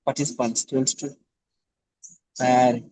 participants to tayari.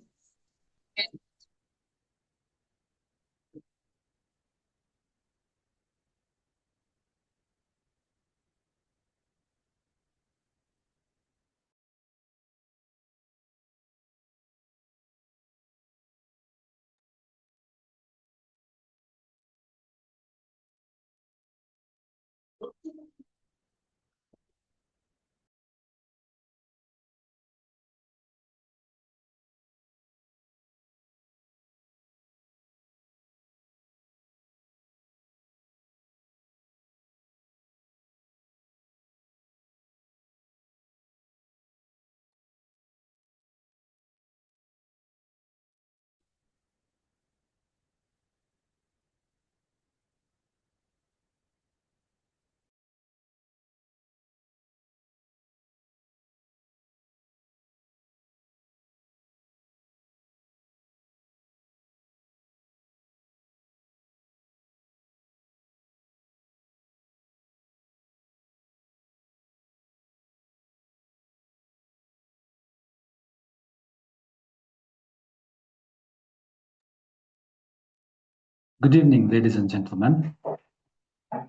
Good evening, ladies and gentlemen.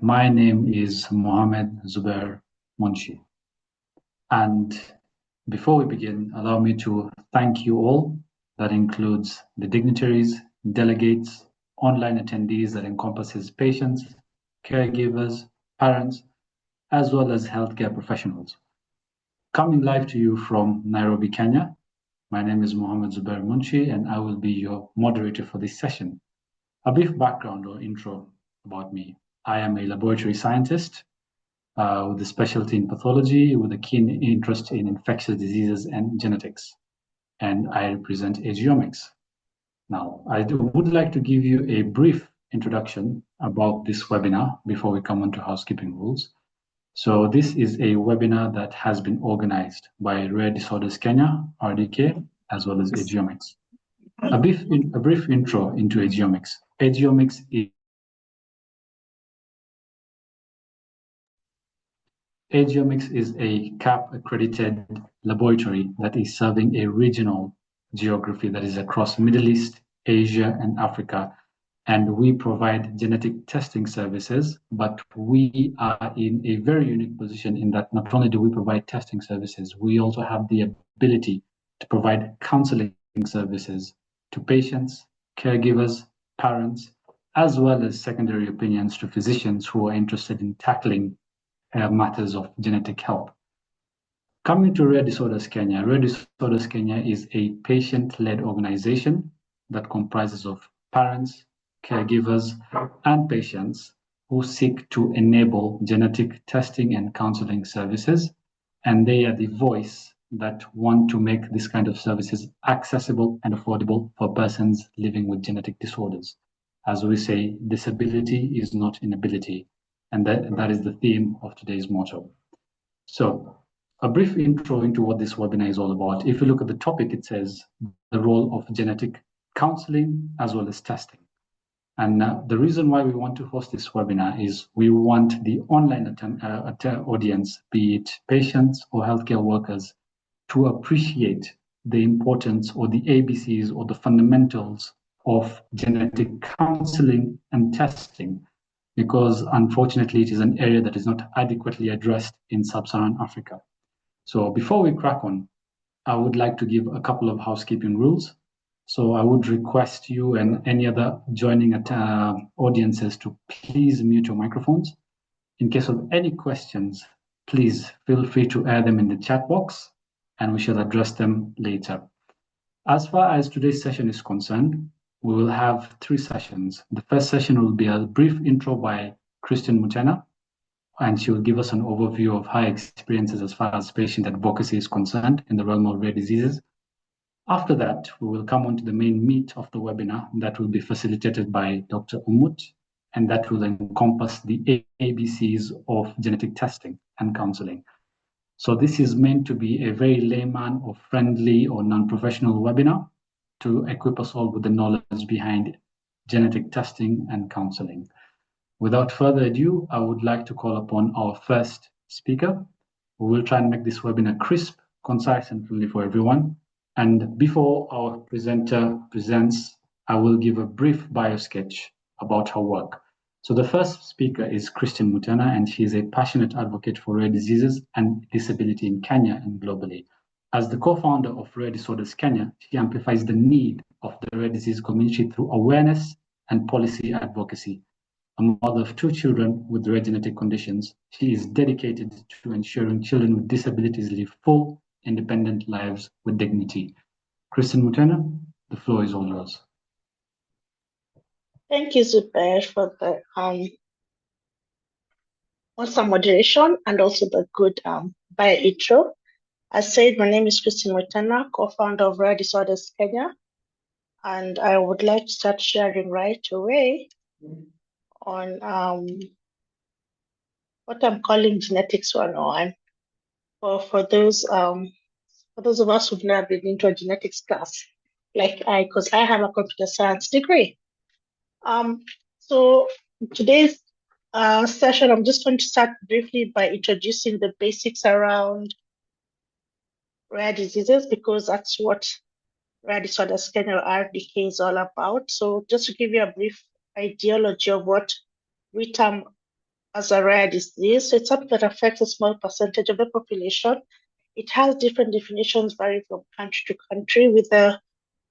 My name is Mohammed Zubair Munshi. And before we begin, allow me to thank you all. That includes the dignitaries, delegates, online attendees that encompasses patients, caregivers, parents, as well as healthcare professionals. Coming live to you from Nairobi, Kenya. My name is Mohammed Zubair Munshi, and I will be your moderator for this session. A brief background or intro about me. I am a laboratory scientist with a specialty in pathology with a keen interest in infectious diseases and genetics. And I represent Agiomix. Now, I would like to give you a brief introduction about this webinar before we come on to housekeeping rules. So this is a webinar that has been organized by Rare Disorders Kenya, RDK, as well as Agiomix. A brief intro into Agiomix. Agiomix is a CAP-accredited laboratory that is serving a regional geography that is across Middle East, Asia, and Africa. And we provide genetic testing services, but we are in a very unique position in that not only do we provide testing services, we also have the ability to provide counseling services to patients, caregivers, parents, as well as secondary opinions to physicians who are interested in tackling matters of genetic health. Coming to Rare Disorders Kenya, Rare Disorders Kenya is a patient-led organization that comprises of parents, caregivers, and patients who seek to enable genetic testing and counseling services. And they are the voice that want to make this kind of services accessible and affordable for persons living with genetic disorders. As we say, disability is not inability. And that is the theme of today's motto. So a brief intro into what this webinar is all about. If you look at the topic, it says the role of genetic counseling as well as testing. And the reason why we want to host this webinar is we want the online audience, be it patients or healthcare workers, to appreciate the importance or the ABCs or the fundamentals of genetic counseling and testing, because unfortunately it is an area that is not adequately addressed in sub-Saharan Africa. So before we crack on, I would like to give a couple of housekeeping rules. So I would request you and any other joining audiences to please mute your microphones. In case of any questions, please feel free to add them in the chat box and we shall address them later. As far as today's session is concerned, we will have 3 sessions. The first session will be a brief intro by Christian Mutena, and she will give us an overview of her experiences as far as patient advocacy is concerned in the realm of rare diseases. After that, we will come on to the main meat of the webinar that will be facilitated by Dr. Umut, and that will encompass the ABCs of genetic testing and counseling. So this is meant to be a very layman or friendly or non-professional webinar to equip us all with the knowledge behind genetic testing and counseling. Without further ado, I would like to call upon our first speaker. We will try and make this webinar crisp, concise and friendly for everyone. And before our presenter presents, I will give a brief bio sketch about her work. So the first speaker is Christine Mutana, and she is a passionate advocate for rare diseases and disability in Kenya and globally. As the co-founder of Rare Disorders Kenya, she amplifies the need of the rare disease community through awareness and policy advocacy. A mother of two children with rare genetic conditions, she is dedicated to ensuring children with disabilities live full, independent lives with dignity. Kristen Mutena, the floor is all yours. Thank you, Zubair, for the awesome moderation and also the good bio intro. As said, my name is Christine Mutana, co-founder of Rare Disorders Kenya, and I would like to start sharing right away on what I'm calling genetics 101. For those of us who've never been into a genetics class, like because I have a computer science degree. So today's session, I'm just going to start briefly by introducing the basics around rare diseases, because that's what Rare Disorders Kenya, RDK, is all about. So just to give you a brief ideology of what we term as a rare disease, so it's something that affects a small percentage of the population. It has different definitions varying from country to country, with the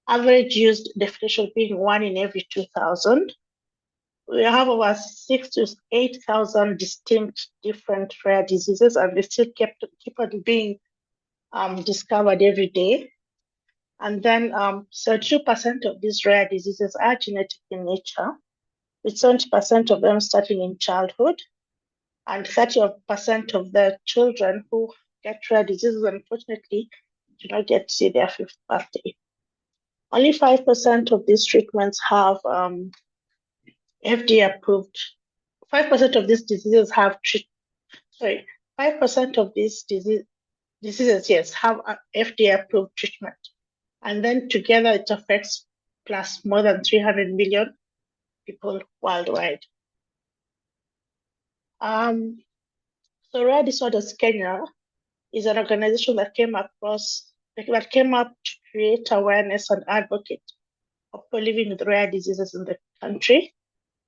average used definition being 1 in every 2,000. We have over 6,000 to 8,000 distinct different rare diseases, and they still keep on being discovered every day. And then 32% of these rare diseases are genetic in nature, with 70% of them starting in childhood, and 30% of the children who get rare diseases, unfortunately, do not get to see their 5th birthday. Only 5% of these treatments have FDA approved. 5% of these diseases have 5% of these diseases, yes, have FDA approved treatment. And then together it affects plus more than 300 million people worldwide. So Rare Disorders Kenya is an organization that came up to create awareness and advocate of people living with rare diseases in the country.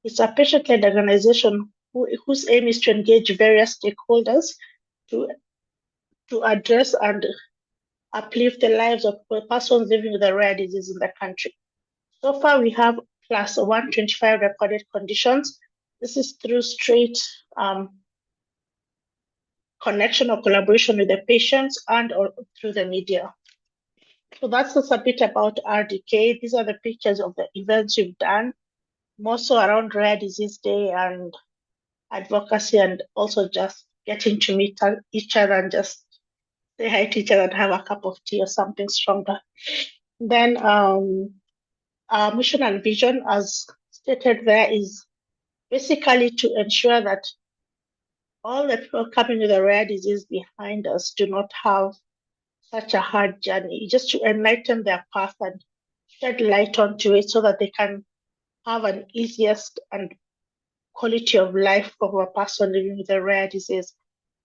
It's a patient-led organization whose aim is to engage various stakeholders to address and uplift the lives of persons living with a rare disease in the country. So far, we have plus 125 recorded conditions. This is through straight connection or collaboration with the patients and or through the media. So that's just a bit about RDK. These are the pictures of the events we've done, more so around Rare Disease Day and advocacy, and also just getting to meet each other and just say hi to each other and have a cup of tea or something stronger. Then our mission and vision, as stated there, is basically to ensure that all the people coming with a rare disease behind us do not have such a hard journey, just to enlighten their path and shed light onto it so that they can have an easiest and quality of life of a person living with a rare disease.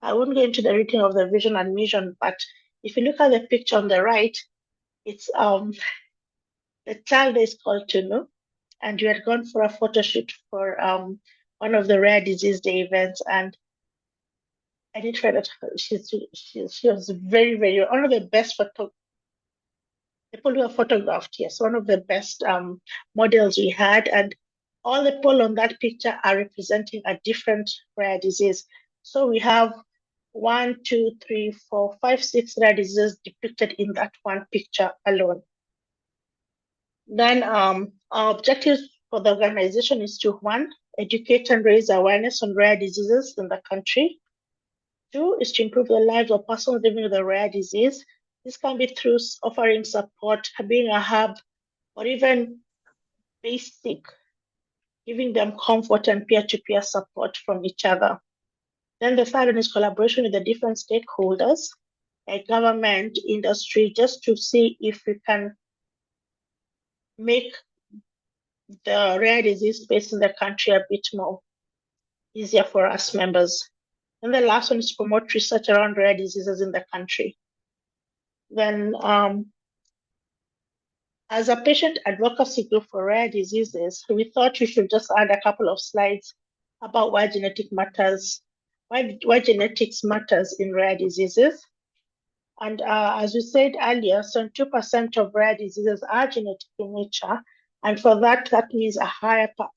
I won't go into the reading of the vision and mission, but if you look at the picture on the right, it's the child is called Tunu, and we had gone for a photo shoot for one of the Rare Disease Day events, and I did find that she was very, very one of the best people who are photographed. Yes, one of the best models we had, and all the people on that picture are representing a different rare disease. So we have 1, 2, 3, 4, 5, 6 rare diseases depicted in that one picture alone. Then our objectives for the organization is to 1, educate and raise awareness on rare diseases in the country. 2 is to improve the lives of persons living with a rare disease. This can be through offering support, being a hub, or even basic, giving them comfort and peer-to-peer support from each other. Then the third one is collaboration with the different stakeholders, like government, industry, just to see if we can make the rare disease space in the country a bit more easier for us members. And the last one is promote research around rare diseases in the country. Then, as a patient advocacy group for rare diseases, we thought we should just add a couple of slides about why genetics matters in rare diseases. And as we said earlier, 72% of rare diseases are genetic in nature. And for that, that means a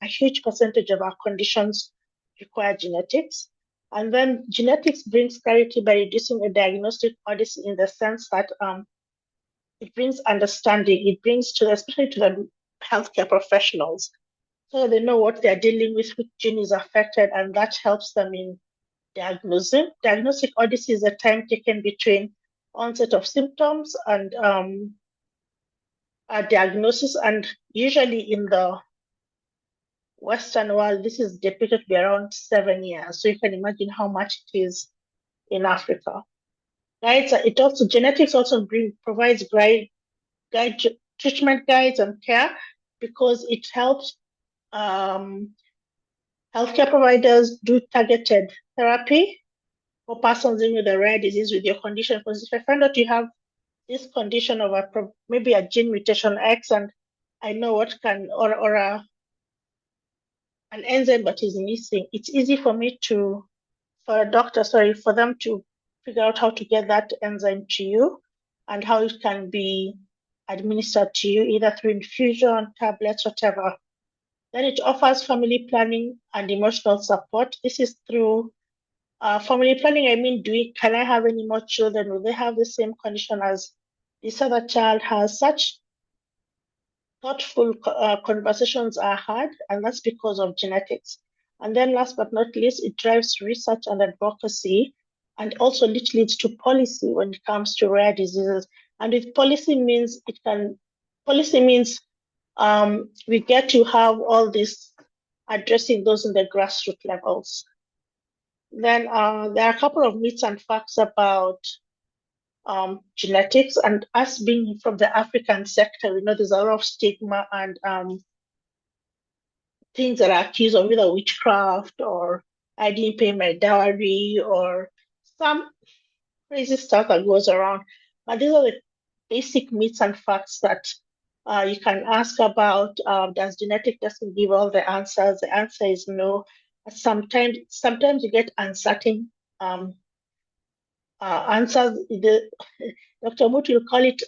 huge percentage of our conditions require genetics. And then genetics brings clarity by reducing a diagnostic odyssey in the sense that it brings understanding. It brings especially to the healthcare professionals, so they know what they're dealing with, which gene is affected, and that helps them in diagnosing. Diagnostic odyssey is the time taken between onset of symptoms and a diagnosis, and usually in the Western world, this is depicted to be around 7 years. So you can imagine how much it is in Africa. Right? It also genetics also provides treatment guides and care, because it helps healthcare providers do targeted therapy for persons living with a rare disease with your condition. Because if I find out you have this condition of maybe a gene mutation X, and I know what can, or an enzyme that is missing, it's easy for me for them to figure out how to get that enzyme to you and how it can be administered to you, either through infusion, tablets, whatever. Then it offers family planning and emotional support. This is through family planning. I mean, can I have any more children? Will they have the same condition as this other child has? Such thoughtful conversations are had, and that's because of genetics. And then last but not least, it drives research and advocacy, and also leads to policy when it comes to rare diseases. And with policy means we get to have all this addressing those in the grassroots levels. Then there are a couple of myths and facts about genetics, and us being from the African sector, we know there's a lot of stigma and things that are accused of either witchcraft or I didn't pay my dowry or some crazy stuff that goes around. But these are the basic myths and facts that you can ask about. Does genetic testing give all the answers? The answer is no. Sometimes you get uncertain answers. Dr. Mut will call it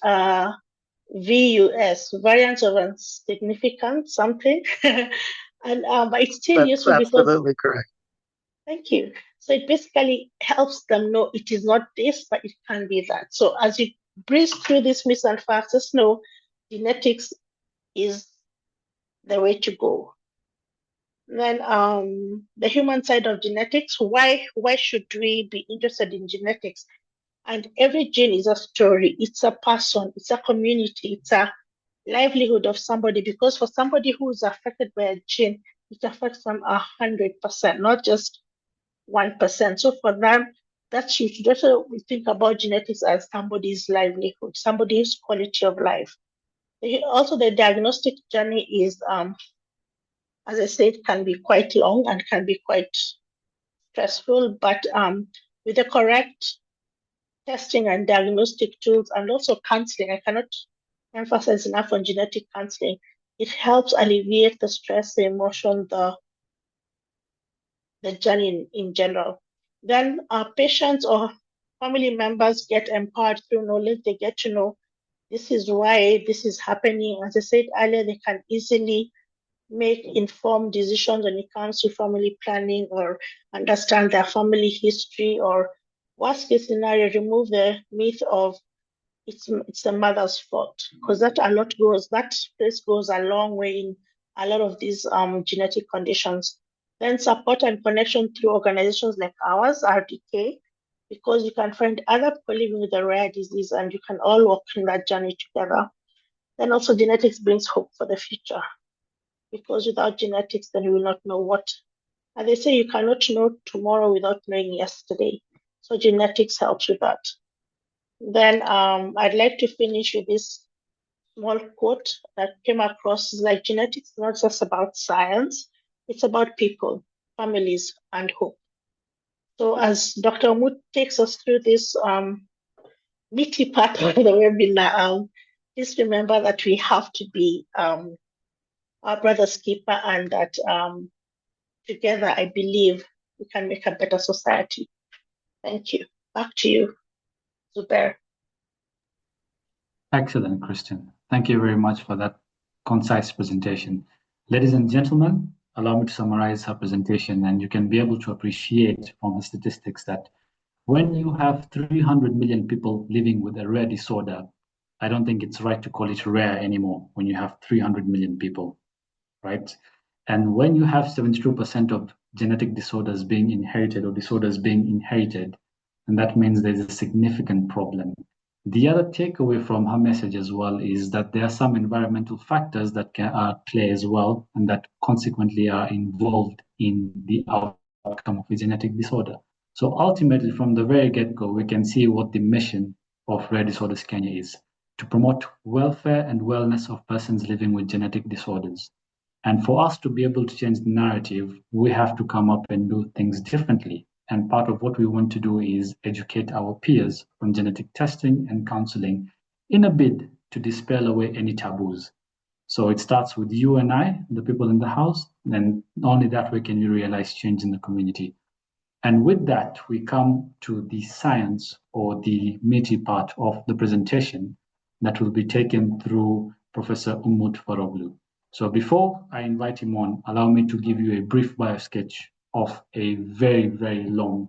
VUS, variance of insignificant something. And but it's still That's useful because absolutely correct. thank you. So it basically helps them know it is not this, but it can be that. So as you breeze through these myths and facts, just know genetics is the way to go. Then the human side of genetics, why should we be interested in genetics? And every gene is a story, it's a person, it's a community, it's a livelihood of somebody, because for somebody who is affected by a gene, it affects them 100%, not just 1%. So for them, that's you should also think about genetics as somebody's livelihood, somebody's quality of life. Also, the diagnostic journey is, as I said, can be quite long and can be quite stressful, but with the correct testing and diagnostic tools and also counseling, I cannot emphasize enough on genetic counseling. It helps alleviate the stress, the emotion, the journey in general. Then patients or family members get empowered through knowledge. They get to know this is why this is happening. As I said earlier, they can easily make informed decisions when it comes to family planning or understand their family history, or worst case scenario, remove the myth of it's the mother's fault, because that place goes a long way in a lot of these genetic conditions. Then support and connection through organizations like ours, RDK, because you can find other people living with a rare disease and you can all walk in that journey together. Then also genetics brings hope for the future, because without genetics, then we will not know what. And they say you cannot know tomorrow without knowing yesterday. So genetics helps with that. Then I'd like to finish with this small quote that came across. Is like, genetics is not just about science, it's about people, families, and hope. So as Dr. Umut takes us through this meaty part of the webinar. Just remember that we have to be our brother's keeper, and that together, I believe we can make a better society. Thank you. Back to you, Zubair. Excellent, Christian. Thank you very much for that concise presentation. Ladies and gentlemen, allow me to summarize her presentation, and you can be able to appreciate from the statistics that when you have 300 million people living with a rare disorder, I don't think it's right to call it rare anymore when you have 300 million people, right? And when you have 72% of genetic disorders being inherited or disorders being inherited, and that means there's a significant problem. The other takeaway from her message as well is that there are some environmental factors that can play as well, and that consequently are involved in the outcome of a genetic disorder. So ultimately, from the very get-go, we can see what the mission of Rare Disorders Kenya is: to promote welfare and wellness of persons living with genetic disorders. And for us to be able to change the narrative, we have to come up and do things differently. And part of what we want to do is educate our peers on genetic testing and counseling in a bid to dispel away any taboos. So it starts with you and I, the people in the house, and only that way can you realize change in the community. And with that, we come to the science or the meaty part of the presentation that will be taken through Professor Umut Faroglu. So before I invite him on, allow me to give you a brief bio sketch of a very, very long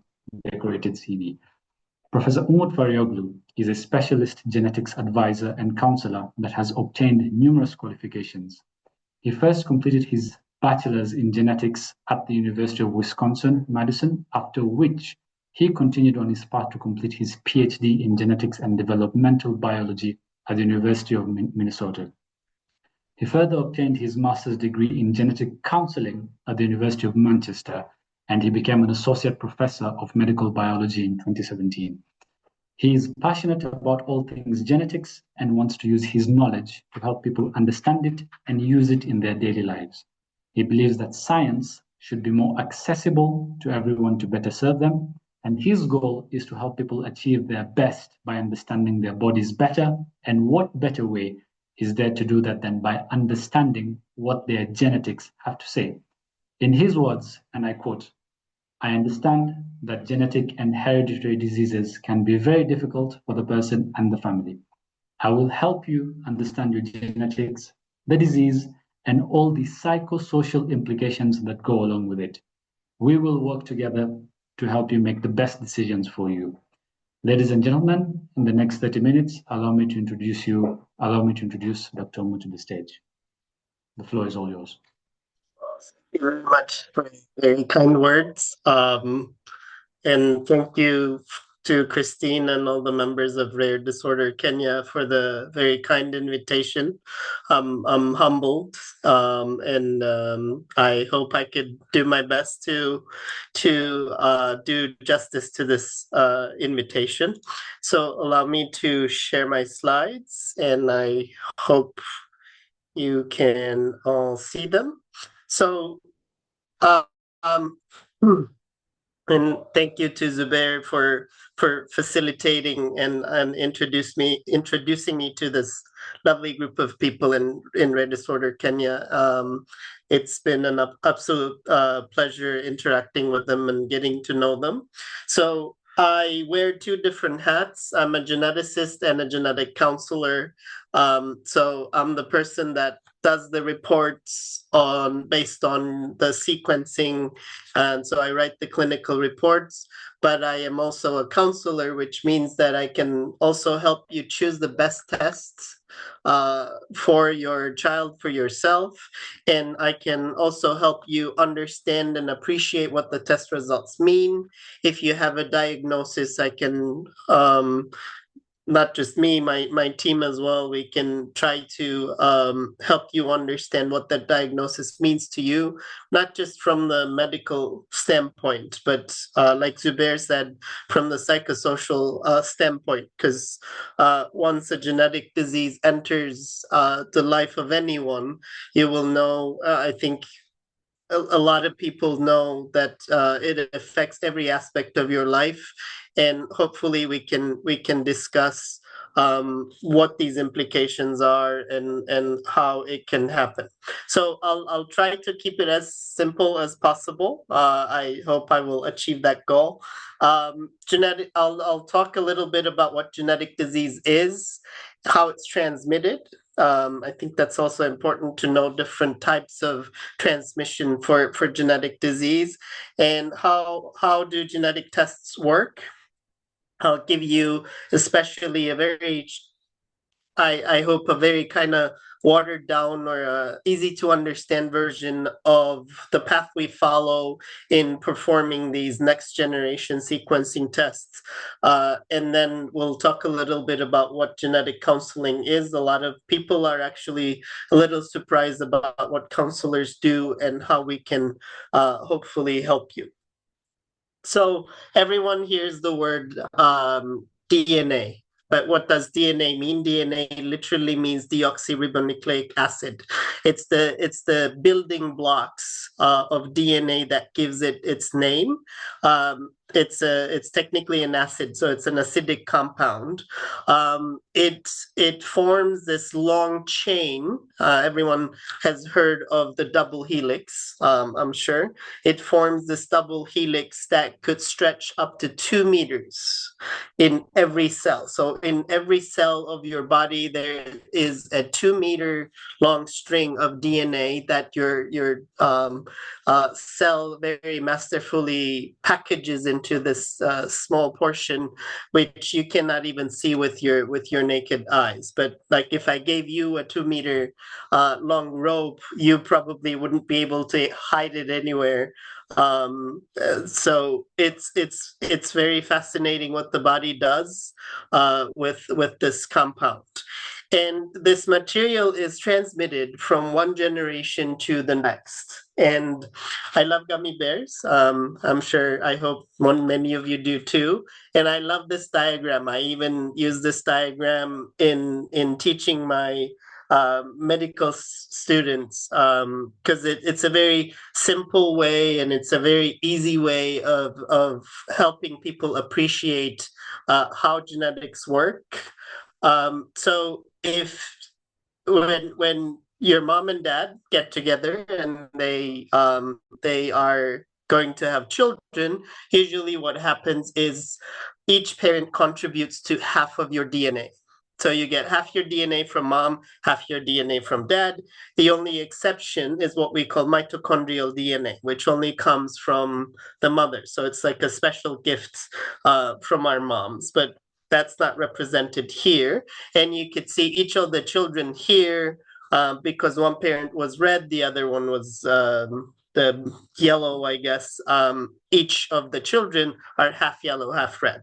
decorated CV. Professor Umut Faroglu is a specialist genetics advisor and counselor that has obtained numerous qualifications. He first completed his bachelor's in genetics at the University of Wisconsin-Madison, after which he continued on his path to complete his PhD in genetics and developmental biology at the University of Minnesota. He further obtained his master's degree in genetic counseling at the University of Manchester, and he became an associate professor of medical biology in 2017. He is passionate about all things genetics and wants to use his knowledge to help people understand it and use it in their daily lives. He believes that science should be more accessible to everyone to better serve them, and his goal is to help people achieve their best by understanding their bodies better. And what better way is there to do that than by understanding what their genetics have to say? In his words, and I quote, "I understand that genetic and hereditary diseases can be very difficult for the person and the family. I will help you understand your genetics, the disease, and all the psychosocial implications that go along with it. We will work together to help you make the best decisions for you." Ladies and gentlemen, in the next 30 minutes, allow me to introduce Dr. Omu to the stage. The floor is all yours. Thank you very much for very kind words. And thank you to Christine and all the members of Rare Disorder Kenya for the very kind invitation. I'm humbled, and I hope I could do my best to do justice to this invitation. So allow me to share my slides, and I hope you can all see them. So, um, and thank you to Zubair for facilitating and introducing me to this lovely group of people in Rare Disorder Kenya. It's been an absolute pleasure interacting with them and getting to know them. So I wear two different hats. I'm a geneticist and a genetic counselor. So I'm the person that does the reports based on the sequencing, and so I write the clinical reports. But I am also a counselor, which means that I can also help you choose the best tests for your child, for yourself, and I can also help you understand and appreciate what the test results mean. If you have a diagnosis, I can not just me, my team as well, we can try to help you understand what that diagnosis means to you, not just from the medical standpoint, but like Zubair said, from the psychosocial standpoint, because once a genetic disease enters the life of anyone, you will know, I think, a lot of people know that it affects every aspect of your life, and hopefully we can discuss what these implications are and how it can happen. So I'll try to keep it as simple as possible. I hope I will achieve that goal. I'll talk a little bit about what genetic disease is, how it's transmitted. I think that's also important to know different types of transmission for genetic disease, and how do genetic tests work. I'll give you especially a very, I hope, a very kind of watered down or easy to understand version of the path we follow in performing these next generation sequencing tests. And then we'll talk a little bit about what genetic counseling is. A lot of people are actually a little surprised about what counselors do and how we can hopefully help you. So everyone hears the word DNA, but what does DNA mean? DNA literally means deoxyribonucleic acid. It's the building blocks of DNA that gives it its name. It's technically an acid, so it's an acidic compound. It forms this long chain. Everyone has heard of the double helix, I'm sure. It forms this double helix that could stretch up to 2 meters in every cell. So in every cell of your body, there is a 2-meter long string of DNA that your cell very masterfully packages into this small portion, which you cannot even see with your naked eyes. But like if I gave you a 2-meter long rope, you probably wouldn't be able to hide it anywhere. So it's very fascinating what the body does with this compound. And this material is transmitted from one generation to the next. And I love gummy bears. I'm sure, I hope many of you do too. And I love this diagram. I even use this diagram in teaching my medical students, because it's a very simple way and it's a very easy way of helping people appreciate how genetics work. So if when your mom and dad get together and they are going to have children, usually what happens is each parent contributes to half of your DNA. So you get half your DNA from mom, half your DNA from dad. The only exception is what we call mitochondrial DNA, which only comes from the mother. So it's like a special gift from our moms, but that's not represented here. And you could see each of the children here, because one parent was red, the other one was the yellow, I guess. Each of the children are half yellow, half red.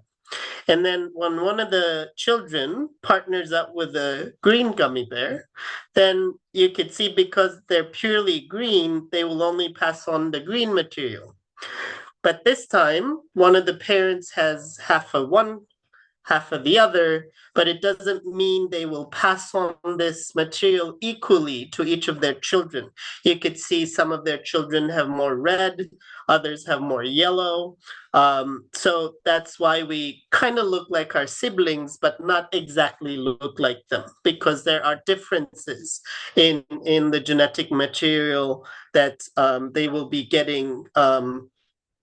And then when one of the children partners up with a green gummy bear, then you could see because they're purely green, they will only pass on the green material. But this time, one of the parents has half of one, half of the other, but it doesn't mean they will pass on this material equally to each of their children. You could see some of their children have more red, others have more yellow. So that's why we kind of look like our siblings, but not exactly look like them, because there are differences in the genetic material that they will be getting from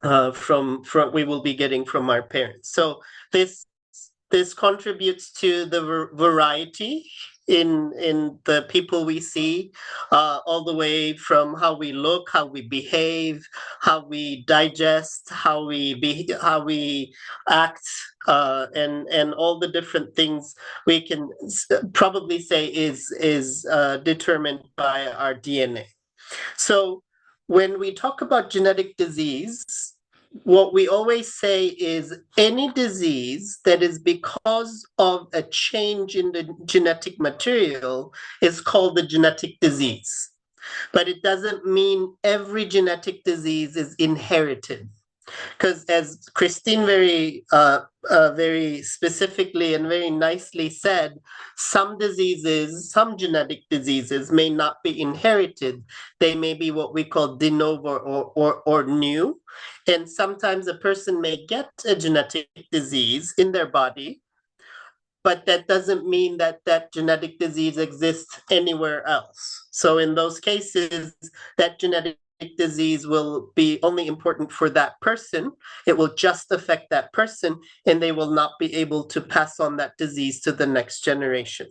we will be getting from our parents. So this contributes to the variety in the people we see, all the way from how we look, how we behave, how we digest, how we act, and all the different things we can probably say is determined by our DNA. So when we talk about genetic disease, what we always say is any disease that is because of a change in the genetic material is called the genetic disease. But it doesn't mean every genetic disease is inherited. Because as Christine very specifically and very nicely said, some genetic diseases may not be inherited. They may be what we call de novo or new. And sometimes a person may get a genetic disease in their body, but that doesn't mean that that genetic disease exists anywhere else. So in those cases, that genetic disease will be only important for that person. It will just affect that person, and they will not be able to pass on that disease to the next generation.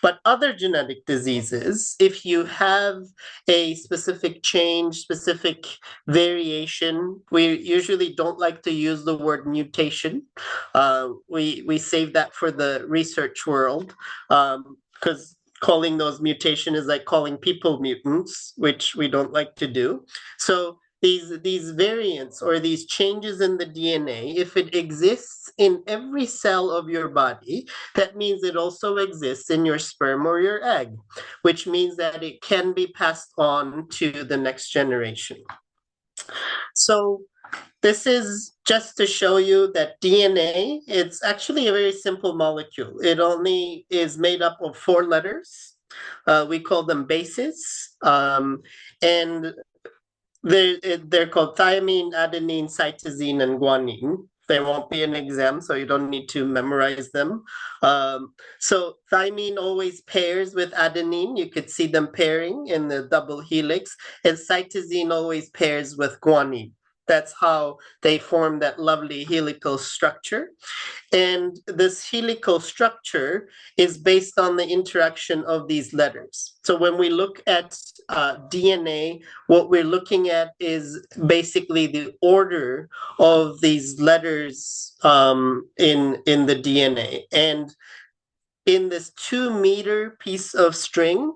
But other genetic diseases, if you have a specific change, specific variation, we usually don't like to use the word mutation. We save that for the research world, because calling those mutation is like calling people mutants, which we don't like to do. So these variants or these changes in the DNA, if it exists in every cell of your body, that means it also exists in your sperm or your egg, which means that it can be passed on to the next generation. So this is just to show you that DNA, it's actually a very simple molecule. It only is made up of 4 letters. We call them bases. And they're called thymine, adenine, cytosine, and guanine. There won't be an exam, so you don't need to memorize them. So thymine always pairs with adenine. You could see them pairing in the double helix, and cytosine always pairs with guanine. That's how they form that lovely helical structure. And this helical structure is based on the interaction of these letters. So when we look at DNA, what we're looking at is basically the order of these letters in the DNA. And in this 2-meter piece of string,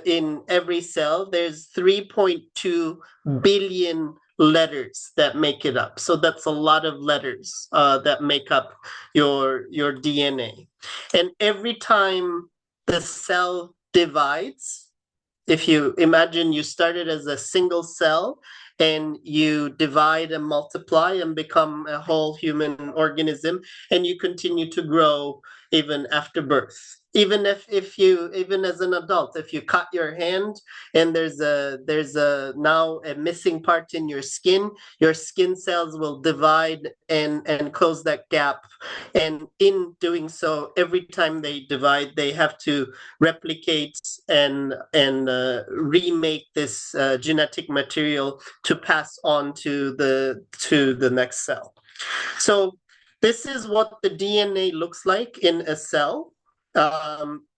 in every cell, there's 3.2 billion letters that make it up. So that's a lot of letters that make up your DNA. And every time the cell divides, if you imagine you started as a single cell and you divide and multiply and become a whole human organism, and you continue to grow even after birth. Even even as an adult, if you cut your hand and there's now a missing part in your skin cells will divide and close that gap. And in doing so, every time they divide, they have to replicate and remake this genetic material to pass on to the next cell. So this is what the DNA looks like in a cell.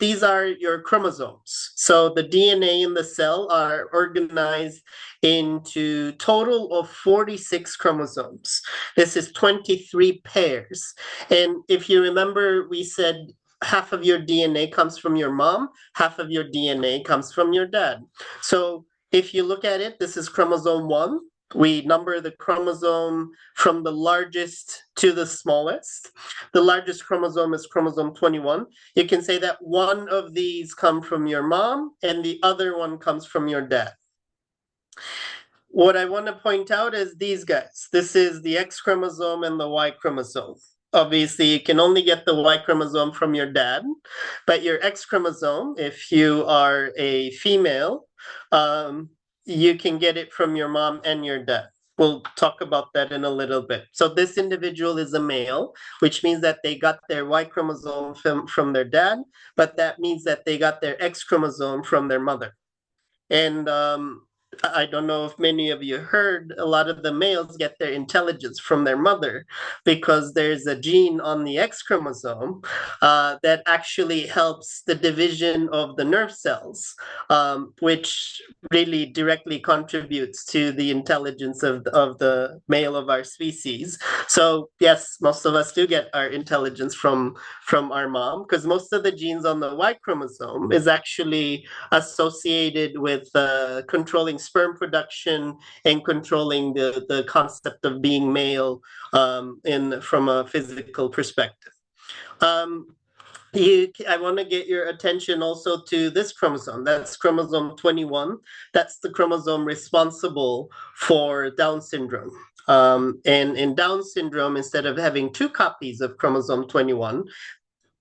These are your chromosomes. So the DNA in the cell are organized into total of 46 chromosomes. This is 23 pairs. And if you remember, we said half of your DNA comes from your mom, half of your DNA comes from your dad. So if you look at it, this is chromosome 1. We number the chromosome from the largest to the smallest. The largest chromosome is chromosome 21. You can say that one of these come from your mom and the other one comes from your dad. What I want to point out is these guys. This is the X chromosome and the Y chromosome. Obviously, you can only get the Y chromosome from your dad, but your X chromosome, if you are a female, you can get it from your mom and your dad. We'll talk about that in a little bit. So this individual is a male, which means that they got their Y chromosome from their dad, but that means that they got their X chromosome from their mother. And I don't know if many of you heard, a lot of the males get their intelligence from their mother because there's a gene on the X chromosome that actually helps the division of the nerve cells, which really directly contributes to the intelligence of the male of our species. So yes, most of us do get our intelligence from our mom, because most of the genes on the Y chromosome is actually associated with controlling sperm production and controlling the concept of being male from a physical perspective. I want to get your attention also to this chromosome. That's chromosome 21. That's the chromosome responsible for Down syndrome. And in Down syndrome, instead of having 2 copies of chromosome 21,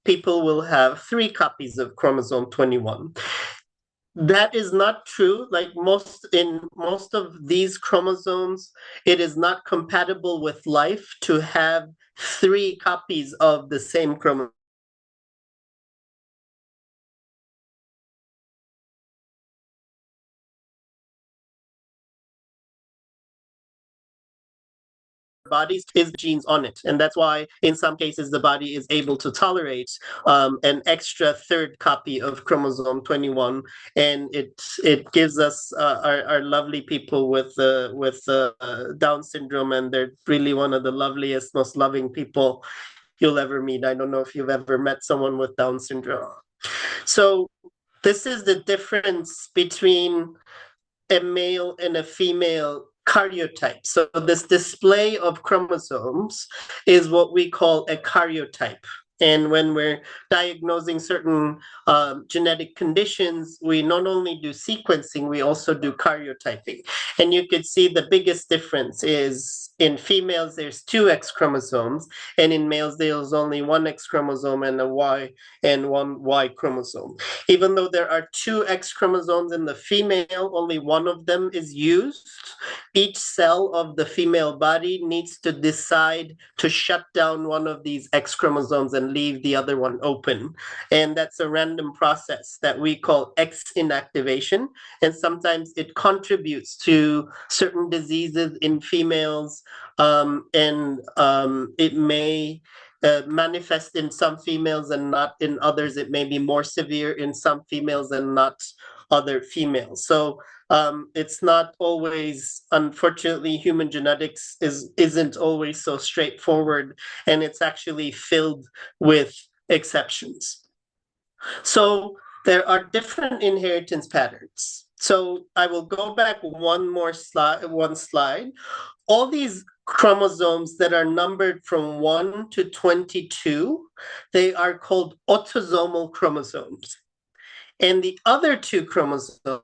people will have 3 copies of chromosome 21. that is not true. Like in most of these chromosomes, it is not compatible with life to have 3 copies of the same chromosome. Bodies is genes on it, and that's why in some cases the body is able to tolerate an extra 3rd copy of chromosome 21, and it gives us our lovely people with Down syndrome, and they're really one of the loveliest, most loving people you'll ever meet. I don't know if you've ever met someone with Down syndrome. So this is the difference between a male and a female karyotype. So this display of chromosomes is what we call a karyotype. And when we're diagnosing certain genetic conditions, we not only do sequencing, we also do karyotyping. And you could see the biggest difference is in females, there's 2 X chromosomes, and in males, there's only 1 X chromosome and a Y and 1 Y chromosome. Even though there are 2 X chromosomes in the female, only 1 of them is used. Each cell of the female body needs to decide to shut down one of these X chromosomes and leave the other one open. And that's a random process that we call X inactivation. And sometimes it contributes to certain diseases in females, and it may manifest in some females and not in others. It may be more severe in some females and not other females. So it's not always, unfortunately, human genetics isn't always so straightforward, and it's actually filled with exceptions. So there are different inheritance patterns. So I will go back one slide. All these chromosomes that are numbered from 1 to 22, they are called autosomal chromosomes. And the other 2 chromosomes,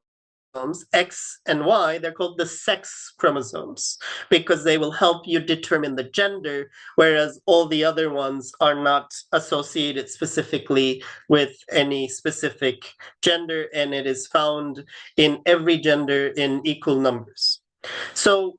X and Y, they're called the sex chromosomes because they will help you determine the gender, whereas all the other ones are not associated specifically with any specific gender, and it is found in every gender in equal numbers. So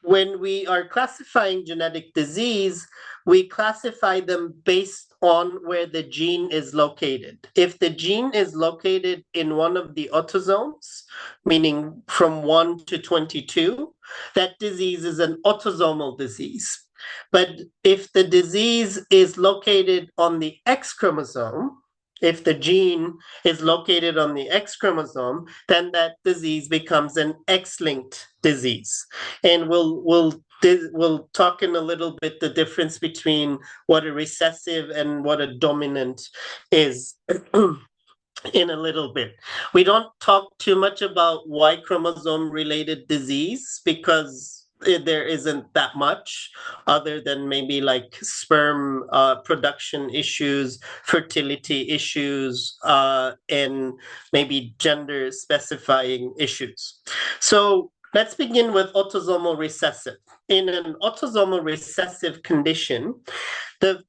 when we are classifying genetic disease, we classify them based on where the gene is located. If the gene is located in one of the autosomes, meaning from 1 to 22, that disease is an autosomal disease. But if the disease is located on the X chromosome, if the gene is located on the X chromosome, then that disease becomes an X-linked disease. And we'll talk in a little bit the difference between what a recessive and what a dominant is in a little bit. We don't talk too much about Y chromosome related disease because there isn't that much other than maybe like sperm production issues, fertility issues, and maybe gender specifying issues. So let's begin with autosomal recessive. In an autosomal recessive condition, the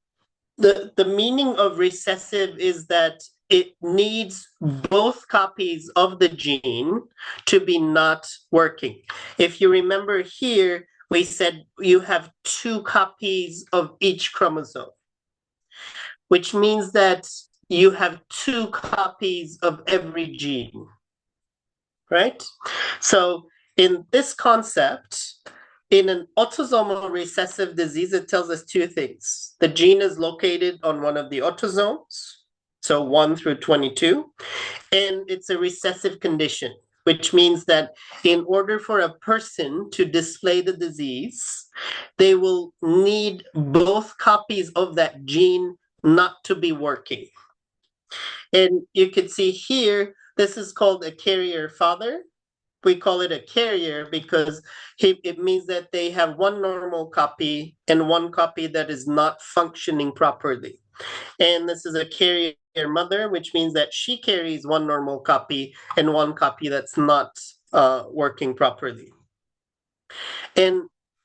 meaning of recessive is that it needs both copies of the gene to be not working. If you remember here, we said you have 2 copies of each chromosome, which means that you have 2 copies of every gene, right? So in this concept, in an autosomal recessive disease, it tells us 2 things. The gene is located on one of the autosomes, so 1 through 22, and it's a recessive condition, which means that in order for a person to display the disease, they will need both copies of that gene not to be working. And you can see here, this is called a carrier father. We call it a carrier because it means that they have 1 normal copy and 1 copy that is not functioning properly. And this is a carrier mother, which means that she carries 1 normal copy and 1 copy that's not working properly. And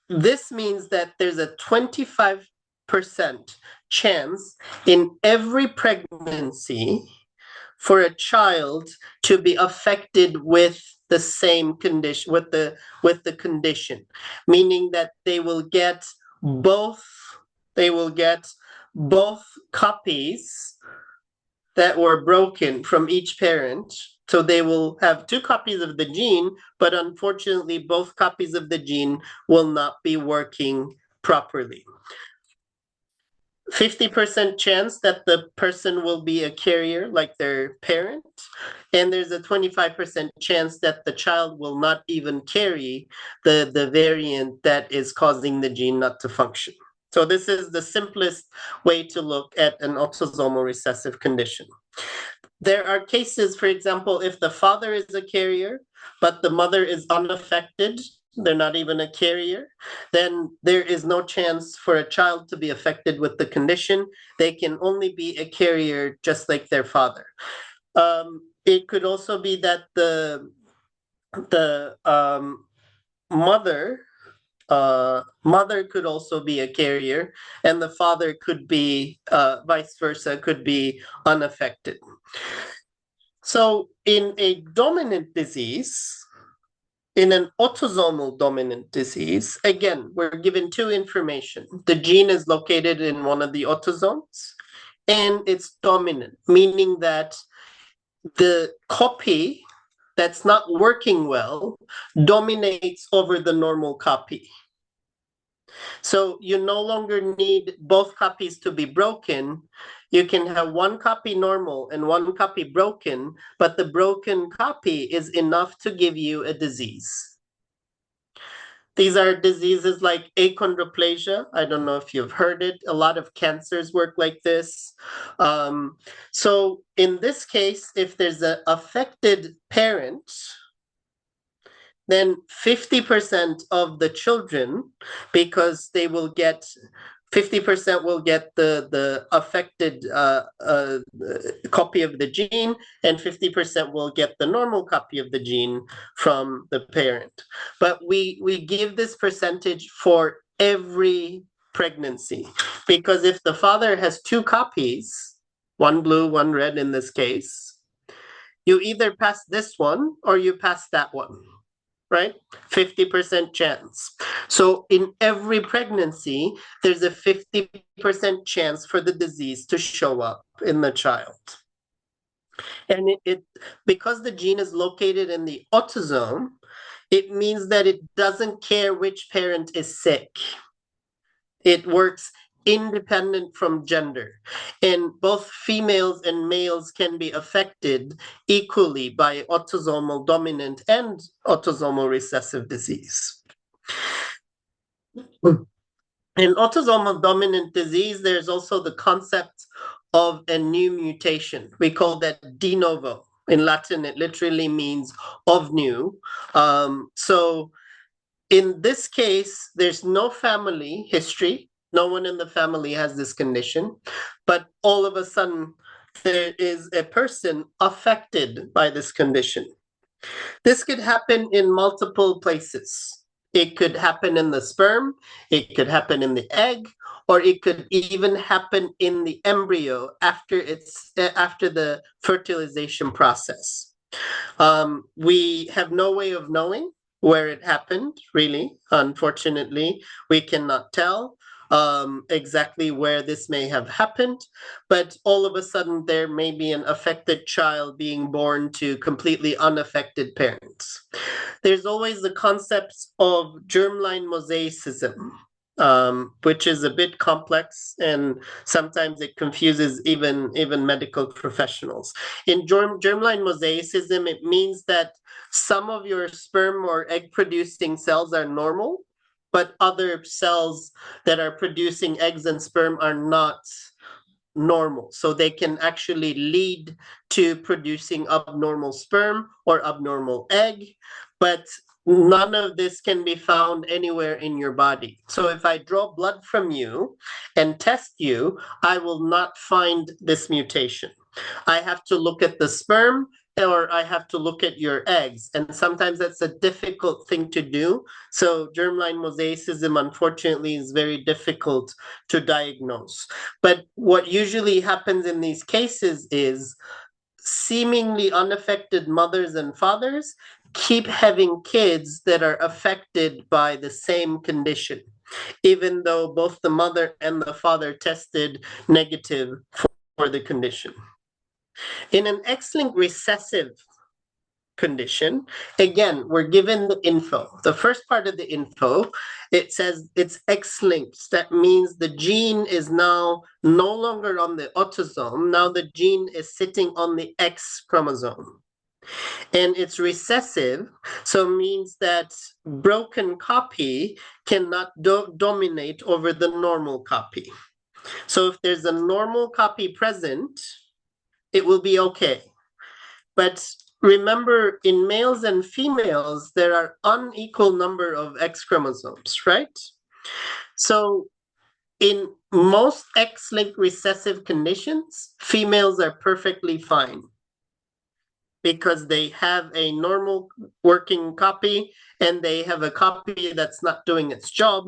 this means that there's a 25% chance in every pregnancy for a child to be affected with the same condition, with the condition, meaning that they will get both copies that were broken from each parent. So they will have two copies of the gene, but unfortunately, both copies of the gene will not be working properly. 50% chance that the person will be a carrier like their parent, and there's a 25% chance that the child will not even carry the variant that is causing the gene not to function. So this is the simplest way to look at an autosomal recessive condition. There are cases, for example, if the father is a carrier, but the mother is unaffected, they're not even a carrier, then there is no chance for a child to be affected with the condition. They can only be a carrier just like their father. It could also be that the mother could also be a carrier, and the father could be vice versa, could be unaffected. So in a dominant disease, in an autosomal dominant disease, again, we're given two information. The gene is located in one of the autosomes, and it's dominant, meaning that the copy that's not working well dominates over the normal copy. So you no longer need both copies to be broken. You can have one copy normal and one copy broken, but the broken copy is enough to give you a disease. These are diseases like achondroplasia. I don't know if you've heard it. A lot of cancers work like this. So in this case, if there's an affected parent, then 50% of the children, because they will get 50% will get the affected copy of the gene, and 50% will get the normal copy of the gene from the parent. But we give this percentage for every pregnancy, because if the father has two copies, one blue, one red in this case, you either pass this one or you pass that one. Right? 50% chance. So in every pregnancy, there's a 50% chance for the disease to show up in the child. And it because the gene is located in the autosome, it means that it doesn't care which parent is sick. It works independent from gender, and both females and males can be affected equally by autosomal dominant and autosomal recessive disease. In autosomal dominant disease, there's also the concept of a new mutation. We call that de novo. In Latin, it literally means of new. So in this case, there's no family history. No one in the family has this condition, but all of a sudden there is a person affected by this condition. This could happen in multiple places. It could happen in the sperm, it could happen in the egg, or it could even happen in the embryo after the fertilization process. We have no way of knowing where it happened, really. Unfortunately, we cannot tell exactly where this may have happened, but all of a sudden there may be an affected child being born to completely unaffected parents. There's always the concept of germline mosaicism, which is a bit complex, and sometimes it confuses even medical professionals. In germline mosaicism, it means that some of your sperm or egg producing cells are normal, but other cells that are producing eggs and sperm are not normal. So they can actually lead to producing abnormal sperm or abnormal egg, but none of this can be found anywhere in your body. So if I draw blood from you and test you, I will not find this mutation. I have to look at the sperm, or I have to look at your eggs. And sometimes that's a difficult thing to do. So germline mosaicism, unfortunately, is very difficult to diagnose. But what usually happens in these cases is seemingly unaffected mothers and fathers keep having kids that are affected by the same condition, even though both the mother and the father tested negative for the condition. In an X-linked recessive condition, again, we're given the info. The first part of the info, it says it's X-linked. That means the gene is now no longer on the autosome. Now the gene is sitting on the X chromosome. And it's recessive, so means that broken copy cannot dominate over the normal copy. So if there's a normal copy present, it will be okay. But remember, in males and females, there are unequal number of X chromosomes, right? So in most X-linked recessive conditions, females are perfectly fine because they have a normal working copy and they have a copy that's not doing its job,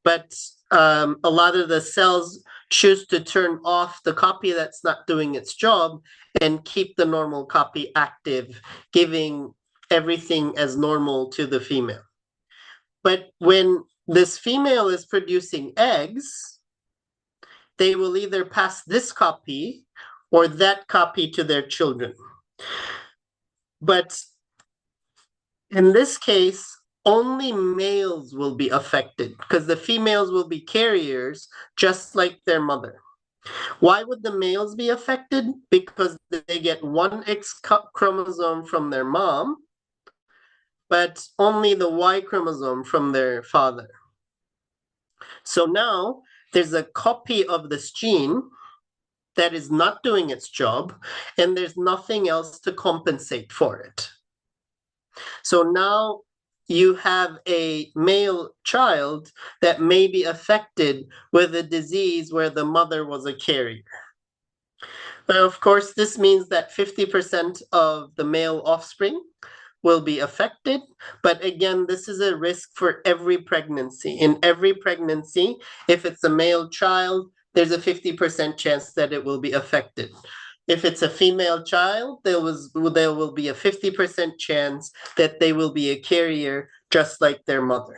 but a lot of the cells choose to turn off the copy that's not doing its job and keep the normal copy active, giving everything as normal to the female. But when this female is producing eggs, they will either pass this copy or that copy to their children. But in this case, only males will be affected because the females will be carriers just like their mother. Why would the males be affected? Because they get one X chromosome from their mom, but only the Y chromosome from their father. So now there's a copy of this gene that is not doing its job, and there's nothing else to compensate for it. So now you have a male child that may be affected with a disease where the mother was a carrier. But of course, this means that 50% of the male offspring will be affected. But again, this is a risk for every pregnancy. In every pregnancy, if it's a male child, there's a 50% chance that it will be affected. If it's a female child, there will be a 50% chance that they will be a carrier just like their mother.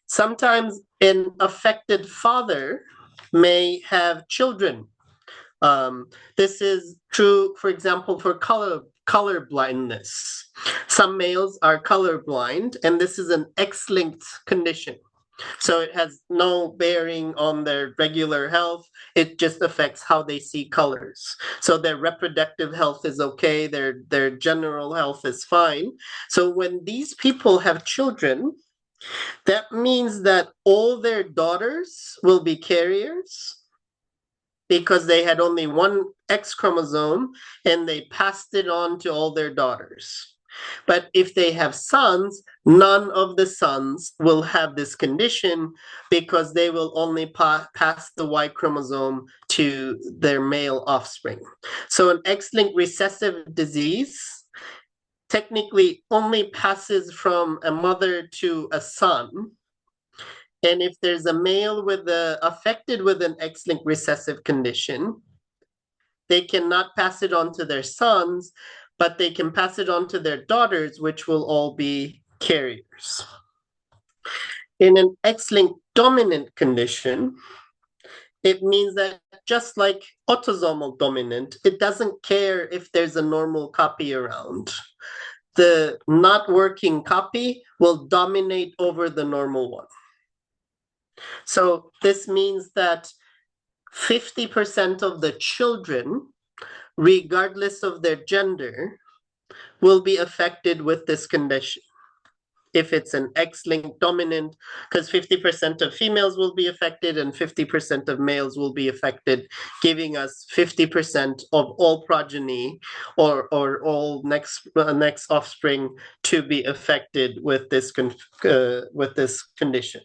Sometimes an affected father may have children. This is true, for example, for color blindness. Some males are colorblind, and this is an X-linked condition. So it has no bearing on their regular health. It just affects how they see colors. So their reproductive health is okay. Their general health is fine. So when these people have children, that means that all their daughters will be carriers because they had only one X chromosome and they passed it on to all their daughters. But if they have sons, none of the sons will have this condition because they will only pass the Y chromosome to their male offspring. So an X-linked recessive disease technically only passes from a mother to a son. And if there's a male affected with an X-linked recessive condition, they cannot pass it on to their sons, but they can pass it on to their daughters, which will all be carriers. In an X-linked dominant condition, it means that just like autosomal dominant, it doesn't care if there's a normal copy around. The not working copy will dominate over the normal one. So this means that 50% of the children, regardless of their gender, will be affected with this condition. If it's an X-linked dominant, because 50% of females will be affected and 50% of males will be affected, giving us 50% of all progeny or all next offspring to be affected with this condition.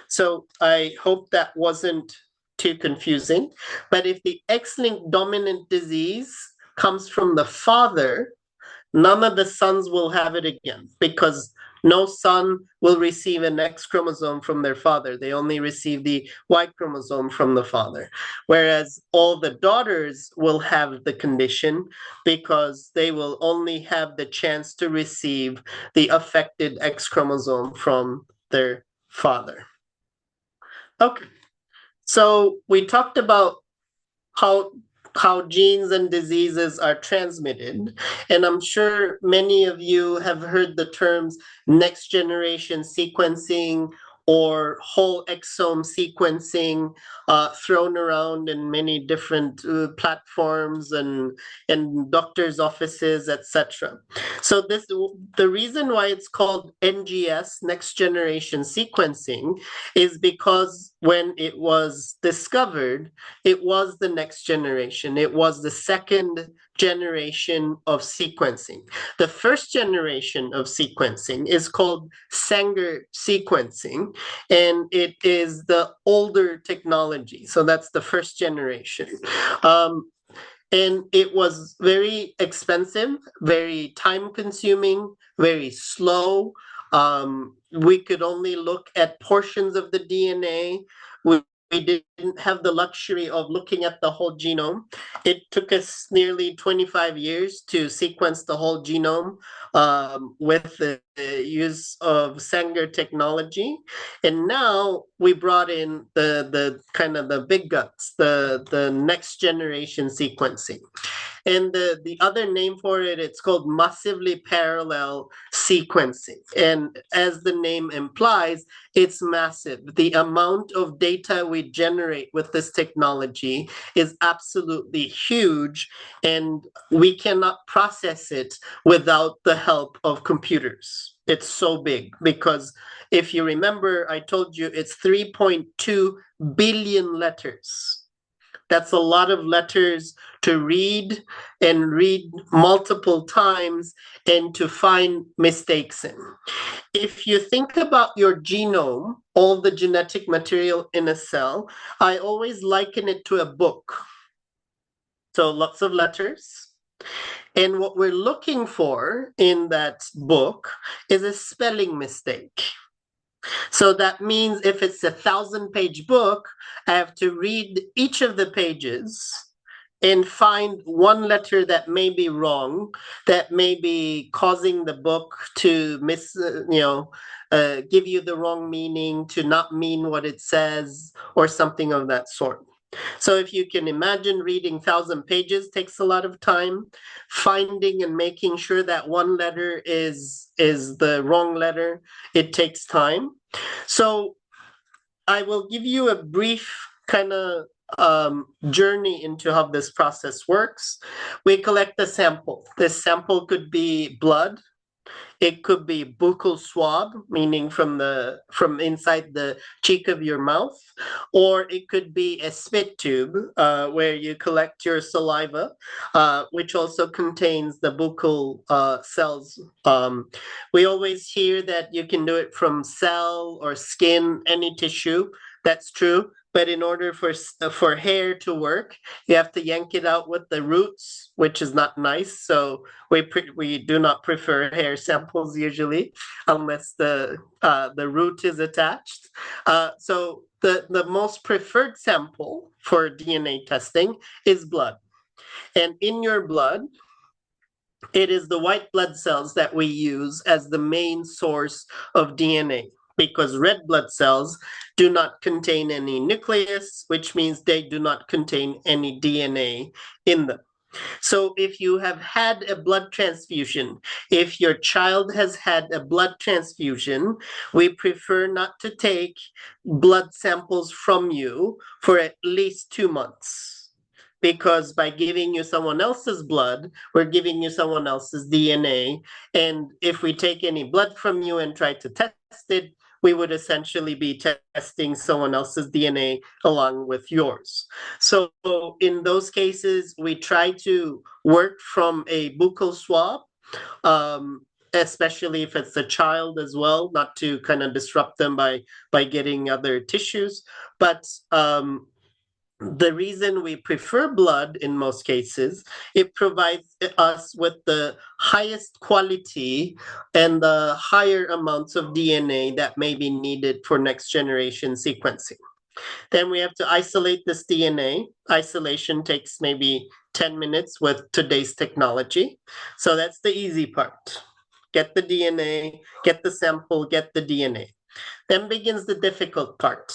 So I hope that wasn't too confusing. But if the X-linked dominant disease comes from the father, none of the sons will have it again because No son will receive an X chromosome from their father. They only receive the Y chromosome from the father. Whereas all the daughters will have the condition because they will only have the chance to receive the affected X chromosome from their father. Okay, so we talked about how genes and diseases are transmitted, and I'm sure many of you have heard the terms next generation sequencing or whole exome sequencing thrown around in many different platforms and doctors' offices, etc. So the reason why it's called NGS, next generation sequencing, is because when it was discovered, it was the next generation. It was the second generation of sequencing. The first generation of sequencing is called Sanger sequencing, and it is the older technology. So that's the first generation. And it was very expensive, very time consuming, very slow. We could only look at portions of the DNA. We didn't have the luxury of looking at the whole genome. It took us nearly 25 years to sequence the whole genome with the use of Sanger technology. And now we brought in the kind of the big guns, the next generation sequencing. And the other name for it, it's called massively parallel sequencing. And as the name implies, it's massive. The amount of data we generate with this technology is absolutely huge, and we cannot process it without the help of computers. It's so big because if you remember, I told you it's 3.2 billion letters. That's a lot of letters to read and read multiple times and to find mistakes in. If you think about your genome, all the genetic material in a cell, I always liken it to a book. So lots of letters. And what we're looking for in that book is a spelling mistake. So that means if it's a 1,000-page book, I have to read each of the pages and find one letter that may be wrong, that may be causing the book to give you the wrong meaning, to not mean what it says, or something of that sort. So if you can imagine, reading 1,000 pages takes a lot of time. Finding and making sure that one letter is the wrong letter, it takes time. So I will give you a brief kind of journey into how this process works. We collect a sample. This sample could be blood. It could be buccal swab, meaning from inside the cheek of your mouth, or it could be a spit tube where you collect your saliva, which also contains the buccal cells. We always hear that you can do it from cell or skin, any tissue. That's true. But in order for hair to work, you have to yank it out with the roots, which is not nice. So we do not prefer hair samples usually, unless the root is attached. So the most preferred sample for DNA testing is blood, and in your blood, it is the white blood cells that we use as the main source of DNA, because red blood cells do not contain any nucleus, which means they do not contain any DNA in them. So if you have had a blood transfusion, if your child has had a blood transfusion, we prefer not to take blood samples from you for at least 2 months. Because by giving you someone else's blood, we're giving you someone else's DNA. And if we take any blood from you and try to test it, we would essentially be testing someone else's DNA along with yours. So in those cases, we try to work from a buccal swab, especially if it's a child as well, not to kind of disrupt them by getting other tissues. But the reason we prefer blood in most cases, it provides us with the highest quality and the higher amounts of DNA that may be needed for next generation sequencing. Then we have to isolate this DNA. Isolation takes maybe 10 minutes with today's technology. So that's the easy part. Get the DNA, get the sample, get the DNA. Then begins the difficult part.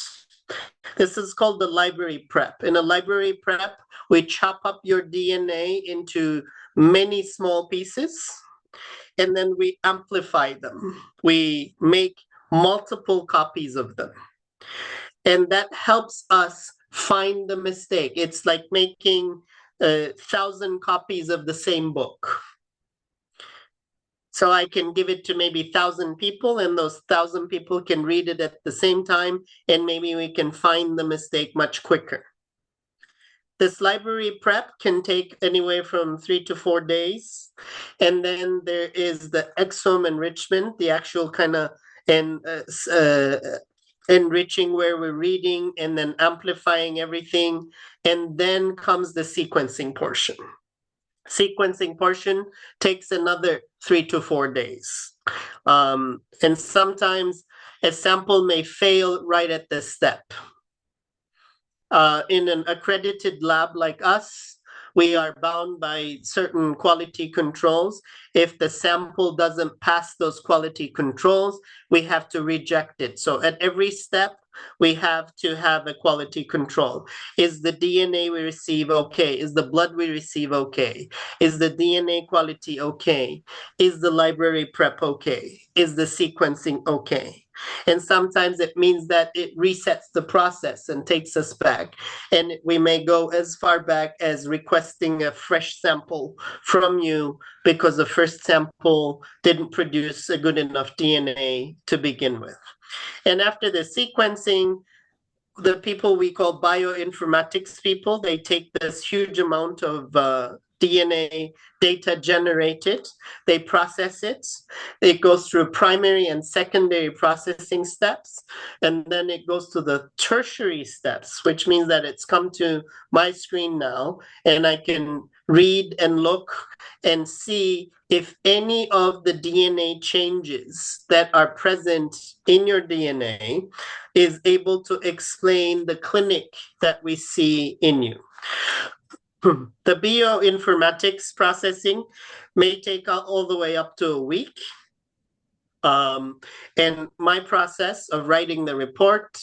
This is called the library prep. In a library prep, we chop up your DNA into many small pieces, and then we amplify them. We make multiple copies of them. And that helps us find the mistake. It's like making 1,000 copies of the same book. So I can give it to maybe 1,000 people, and those 1,000 people can read it at the same time, and maybe we can find the mistake much quicker. This library prep can take anywhere from 3 to 4 days. And then there is the exome enrichment, the actual kind of enriching where we're reading and then amplifying everything. And then comes the sequencing portion. Sequencing portion takes another 3 to 4 days. And sometimes a sample may fail right at this step. In an accredited lab like us, we are bound by certain quality controls. If the sample doesn't pass those quality controls, we have to reject it. So at every step, we have to have a quality control. Is the DNA we receive okay? Is the blood we receive okay? Is the DNA quality okay? Is the library prep okay? Is the sequencing okay? And sometimes it means that it resets the process and takes us back. And we may go as far back as requesting a fresh sample from you because the first sample didn't produce a good enough DNA to begin with. And after the sequencing, the people we call bioinformatics people, they take this huge amount of DNA data generated, they process it, it goes through primary and secondary processing steps, and then it goes to the tertiary steps, which means that it's come to my screen now, and I can read and look and see if any of the DNA changes that are present in your DNA is able to explain the clinic that we see in you. The bioinformatics processing may take all the way up to a week. And my process of writing the report,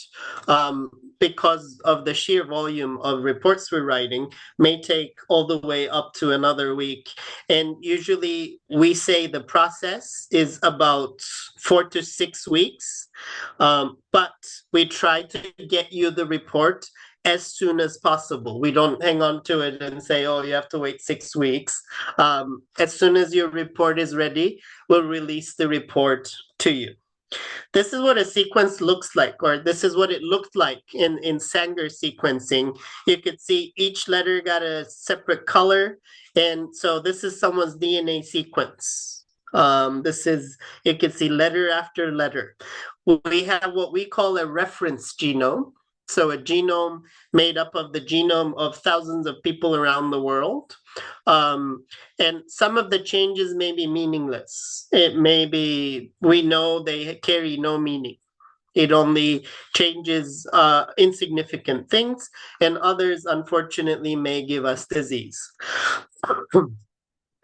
because of the sheer volume of reports we're writing, may take all the way up to another week. And usually we say the process is about 4 to 6 weeks, but we try to get you the report as soon as possible. We don't hang on to it and say, oh, you have to wait 6 weeks. As soon as your report is ready, we'll release the report to you. This is what a sequence looks like, or this is what it looked like in Sanger sequencing. You could see each letter got a separate color. And so this is someone's DNA sequence. This is, you can see letter after letter. We have what we call a reference genome. So a genome made up of the genome of thousands of people around the world. And some of the changes may be meaningless. It may be, we know they carry no meaning. It only changes insignificant things, and others, unfortunately, may give us disease.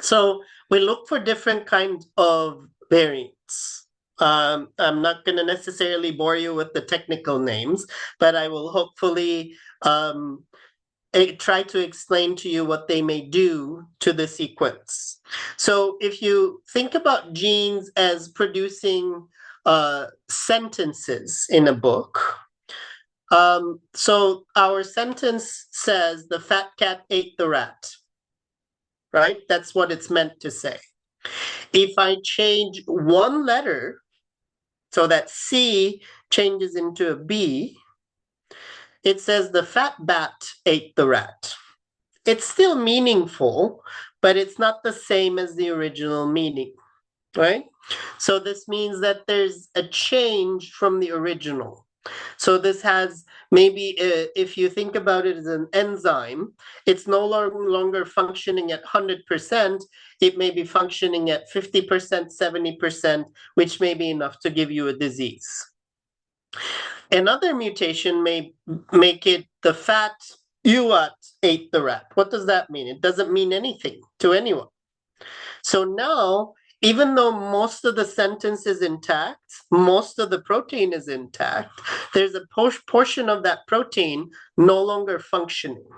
So we look for different kinds of variants. I'm not going to necessarily bore you with the technical names, but I will hopefully try to explain to you what they may do to the sequence. So if you think about genes as producing sentences in a book, so our sentence says the fat cat ate the rat, right? That's what it's meant to say. If I change one letter, so that C changes into a B, it says the fat bat ate the rat. It's still meaningful, but it's not the same as the original meaning, right? So this means that there's a change from the original. So this has maybe, if you think about it as an enzyme, it's no longer functioning at 100%. It may be functioning at 50%, 70%, which may be enough to give you a disease. Another mutation may make it the fat UAT ate the rat. What does that mean? It doesn't mean anything to anyone. So now, even though most of the sentence is intact, most of the protein is intact, there's a portion of that protein no longer functioning.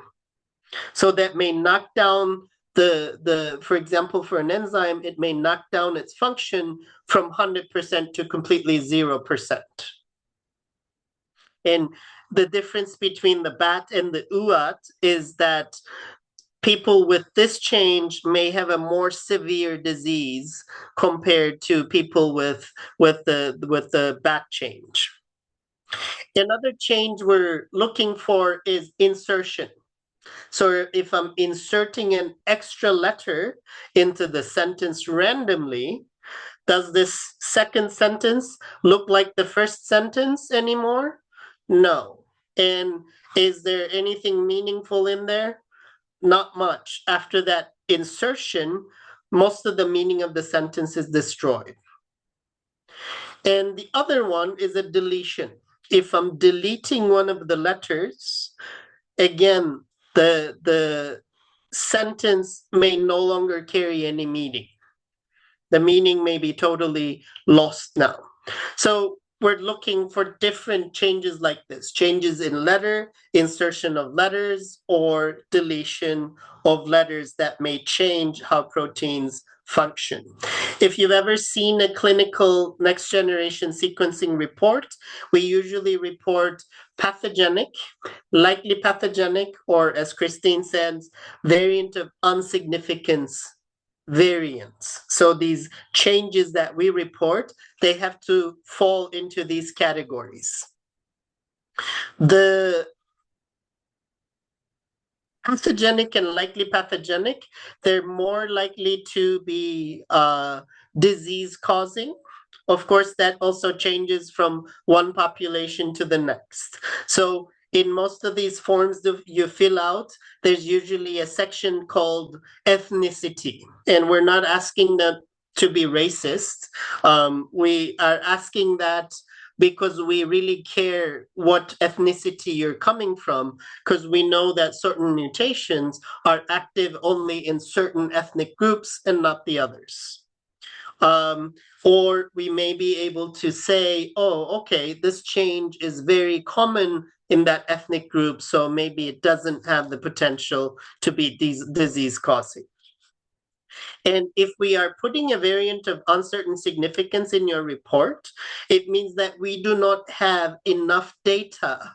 So that may knock down for example, for an enzyme, it may knock down its function from 100% to completely 0%. And the difference between the BAT and the UAT is that people with this change may have a more severe disease compared to people with the BAT change. Another change we're looking for is insertion. So if I'm inserting an extra letter into the sentence randomly, does this second sentence look like the first sentence anymore? No. And is there anything meaningful in there? Not much. After that insertion, most of the meaning of the sentence is destroyed. And the other one is a deletion. If I'm deleting one of the letters, again, the sentence may no longer carry any meaning. The meaning may be totally lost now. So we're looking for different changes like this, changes in letter, insertion of letters, or deletion of letters that may change how proteins function. If you've ever seen a clinical next generation sequencing report, we usually report pathogenic, likely pathogenic, or as Christine says, variant of unsignificance variants. So these changes that we report, they have to fall into these categories. The pathogenic and likely pathogenic, they're more likely to be disease causing. Of course, that also changes from one population to the next. So in most of these forms that you fill out, there's usually a section called ethnicity. And we're not asking that to be racist. We are asking that because we really care what ethnicity you're coming from, because we know that certain mutations are active only in certain ethnic groups and not the others. Or we may be able to say, oh, okay, this change is very common in that ethnic group, so maybe it doesn't have the potential to be disease causing. And if we are putting a variant of uncertain significance in your report, it means that we do not have enough data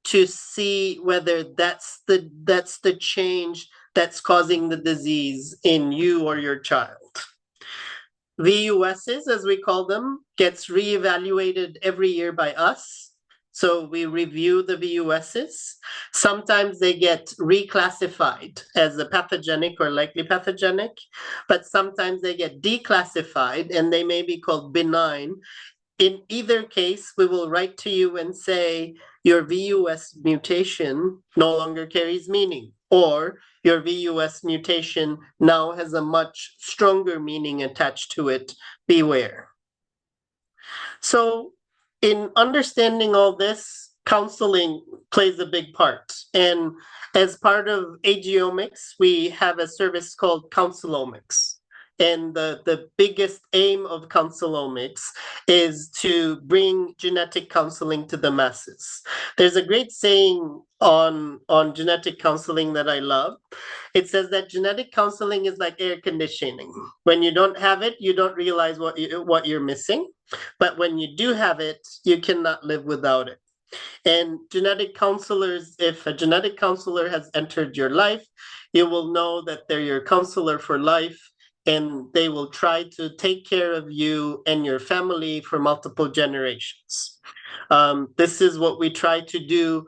to see whether that's the change that's causing the disease in you or your child. VUSs, as we call them, gets reevaluated every year by us. So we review the VUSs. Sometimes they get reclassified as a pathogenic or likely pathogenic, but sometimes they get declassified and they may be called benign. In either case, we will write to you and say, your VUS mutation no longer carries meaning, or your VUS mutation now has a much stronger meaning attached to it. Beware. So in understanding all this, counseling plays a big part. And as part of Agiomix, we have a service called Counselomics. And the biggest aim of Counselomics is to bring genetic counseling to the masses. There's a great saying on genetic counseling that I love. It says that genetic counseling is like air conditioning. When you don't have it, you don't realize what you're missing. But when you do have it, you cannot live without it. And genetic counselors, if a genetic counselor has entered your life, you will know that they're your counselor for life, and they will try to take care of you and your family for multiple generations. This is what we try to do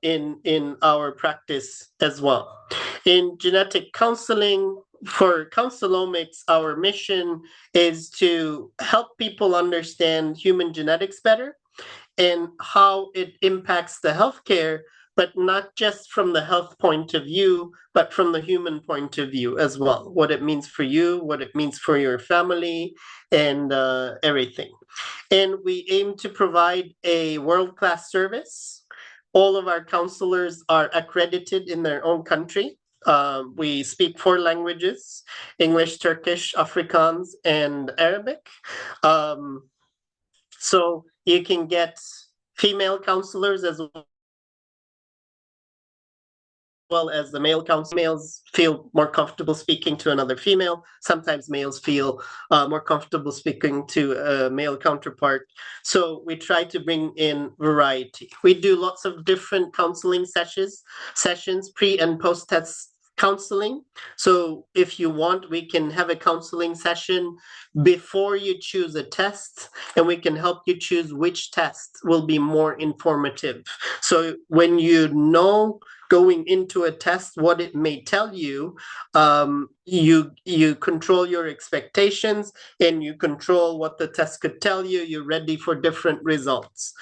in our practice as well. In genetic counseling, for Counselomics, our mission is to help people understand human genetics better and how it impacts the healthcare, but not just from the health point of view, but from the human point of view as well. What it means for you, what it means for your family, and everything. And we aim to provide a world-class service. All of our counselors are accredited in their own country. We speak 4 languages: English, Turkish, Afrikaans, and Arabic. So you can get female counselors as well as the male counselors. Males feel more comfortable speaking to another female. Sometimes males feel more comfortable speaking to a male counterpart. So we try to bring in variety. We do lots of different counseling sessions, pre and post-test counseling. So if you want, we can have a counseling session before you choose a test, and we can help you choose which test will be more informative. So when you know going into a test what it may tell you, you control your expectations and you control what the test could tell you. You're ready for different results.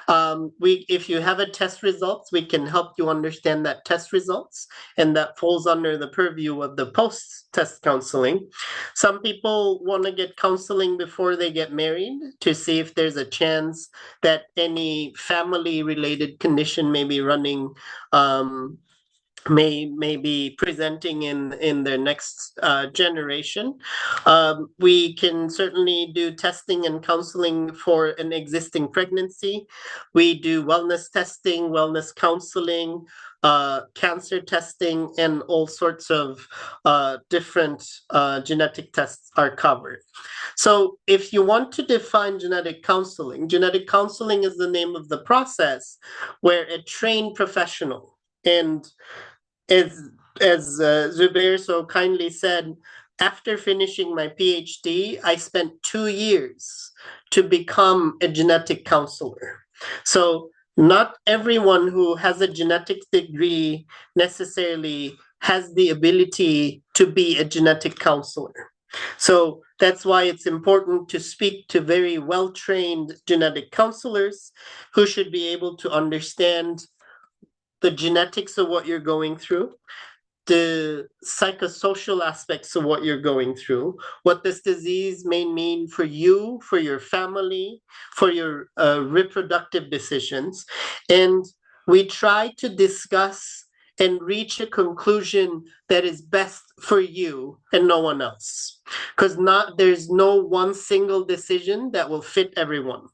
If you have a test results, we can help you understand that test results, and that falls under the purview of the post-test counseling. Some people want to get counseling before they get married to see if there's a chance that any family-related condition may be running, may be presenting in their next generation. We can certainly do testing and counseling for an existing pregnancy. We do wellness testing, wellness counseling, cancer testing, and all sorts of different genetic tests are covered. So if you want to define genetic counseling is the name of the process where a trained professional, and as Zubair so kindly said, after finishing my PhD, I spent 2 years to become a genetic counselor. So not everyone who has a genetics degree necessarily has the ability to be a genetic counselor. So that's why it's important to speak to very well-trained genetic counselors who should be able to understand the genetics of what you're going through, the psychosocial aspects of what you're going through, what this disease may mean for you, for your family, for your reproductive decisions. And we try to discuss and reach a conclusion that is best for you and no one else. Because there's no one single decision that will fit everyone.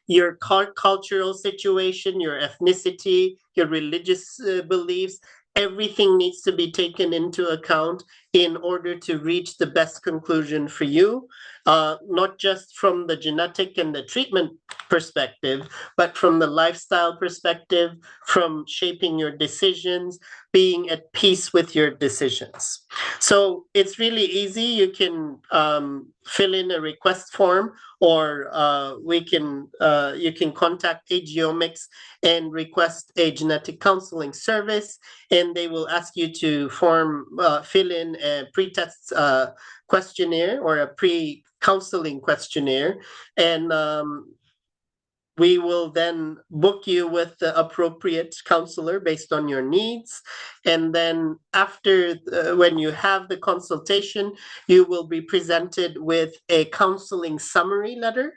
Your cultural situation, your ethnicity, your religious beliefs, everything needs to be taken into account in order to reach the best conclusion for you, not just from the genetic and the treatment perspective, but from the lifestyle perspective, from shaping your decisions, being at peace with your decisions. So it's really easy. You can fill in a request form, or you can contact Agiomix and request a genetic counseling service, and they will ask you to fill in a pre-test questionnaire or a pre-counseling questionnaire, and we will then book you with the appropriate counselor based on your needs. And then after, when you have the consultation, you will be presented with a counseling summary letter.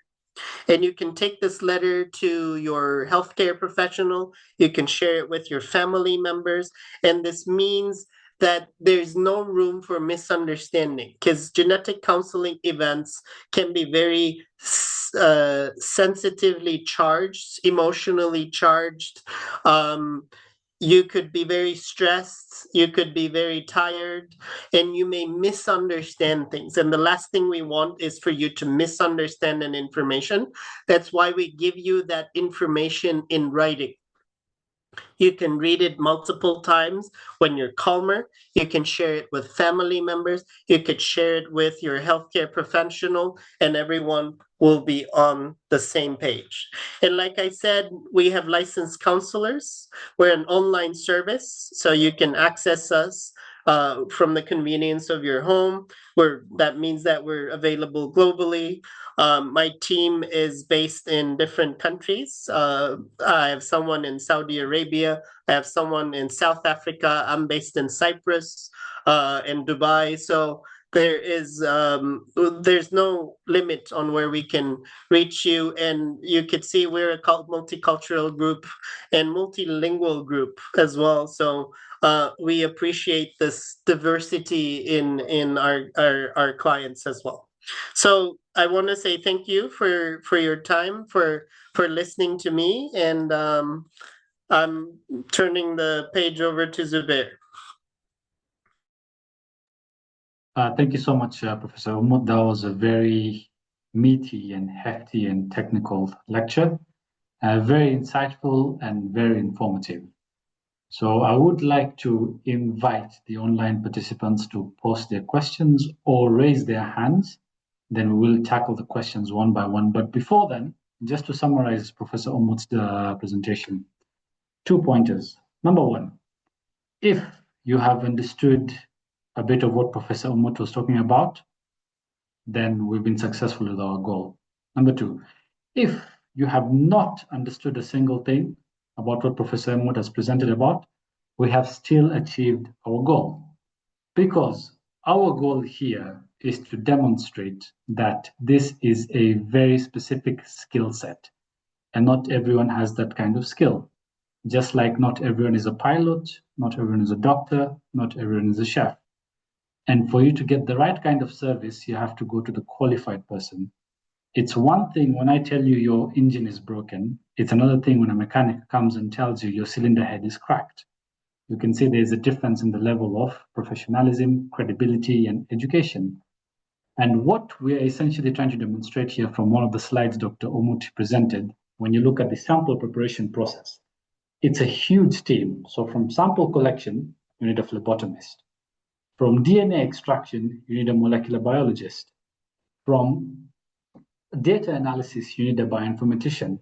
And you can take this letter to your healthcare professional. You can share it with your family members. And this means that there's no room for misunderstanding, because genetic counseling events can be very sensitively charged, emotionally charged. You could be very stressed, you could be very tired, and you may misunderstand things. And the last thing we want is for you to misunderstand an information. That's why we give you that information in writing. You can read it multiple times when you're calmer. You can share it with family members. You could share it with your healthcare professional, and everyone will be on the same page. And like I said, we have licensed counselors. We're an online service, so you can access us from the convenience of your home. That means that we're available globally. My team is based in different countries. I have someone in Saudi Arabia. I have someone in South Africa. I'm based in Cyprus, in Dubai. So there's no limit on where we can reach you, and you could see we're a multicultural group and multilingual group as well. So we appreciate this diversity in our clients as well. So I want to say thank you for your time, for listening to me, and I'm turning the page over to Zubair. Thank you so much, Professor Umut. That was a very meaty and hefty and technical lecture, very insightful and very informative. So I would like to invite the online participants to post their questions or raise their hands. Then we will tackle the questions one by one. But before then, just to summarize Professor Umut's presentation, 2 pointers. Number one, if you have understood a bit of what Professor Umut was talking about, then we've been successful with our goal. Number two, if you have not understood a single thing about what Professor Umut has presented about, we have still achieved our goal. Because our goal here is to demonstrate that this is a very specific skill set, and not everyone has that kind of skill. Just like not everyone is a pilot, not everyone is a doctor, not everyone is a chef. And for you to get the right kind of service, you have to go to the qualified person. It's one thing when I tell you your engine is broken. It's another thing when a mechanic comes and tells you your cylinder head is cracked. You can see there's a difference in the level of professionalism, credibility, and education. And what we are essentially trying to demonstrate here from one of the slides Dr. Umut presented, when you look at the sample preparation process, it's a huge team. So from sample collection, you need a phlebotomist. From DNA extraction, you need a molecular biologist. From data analysis, you need a bioinformatician.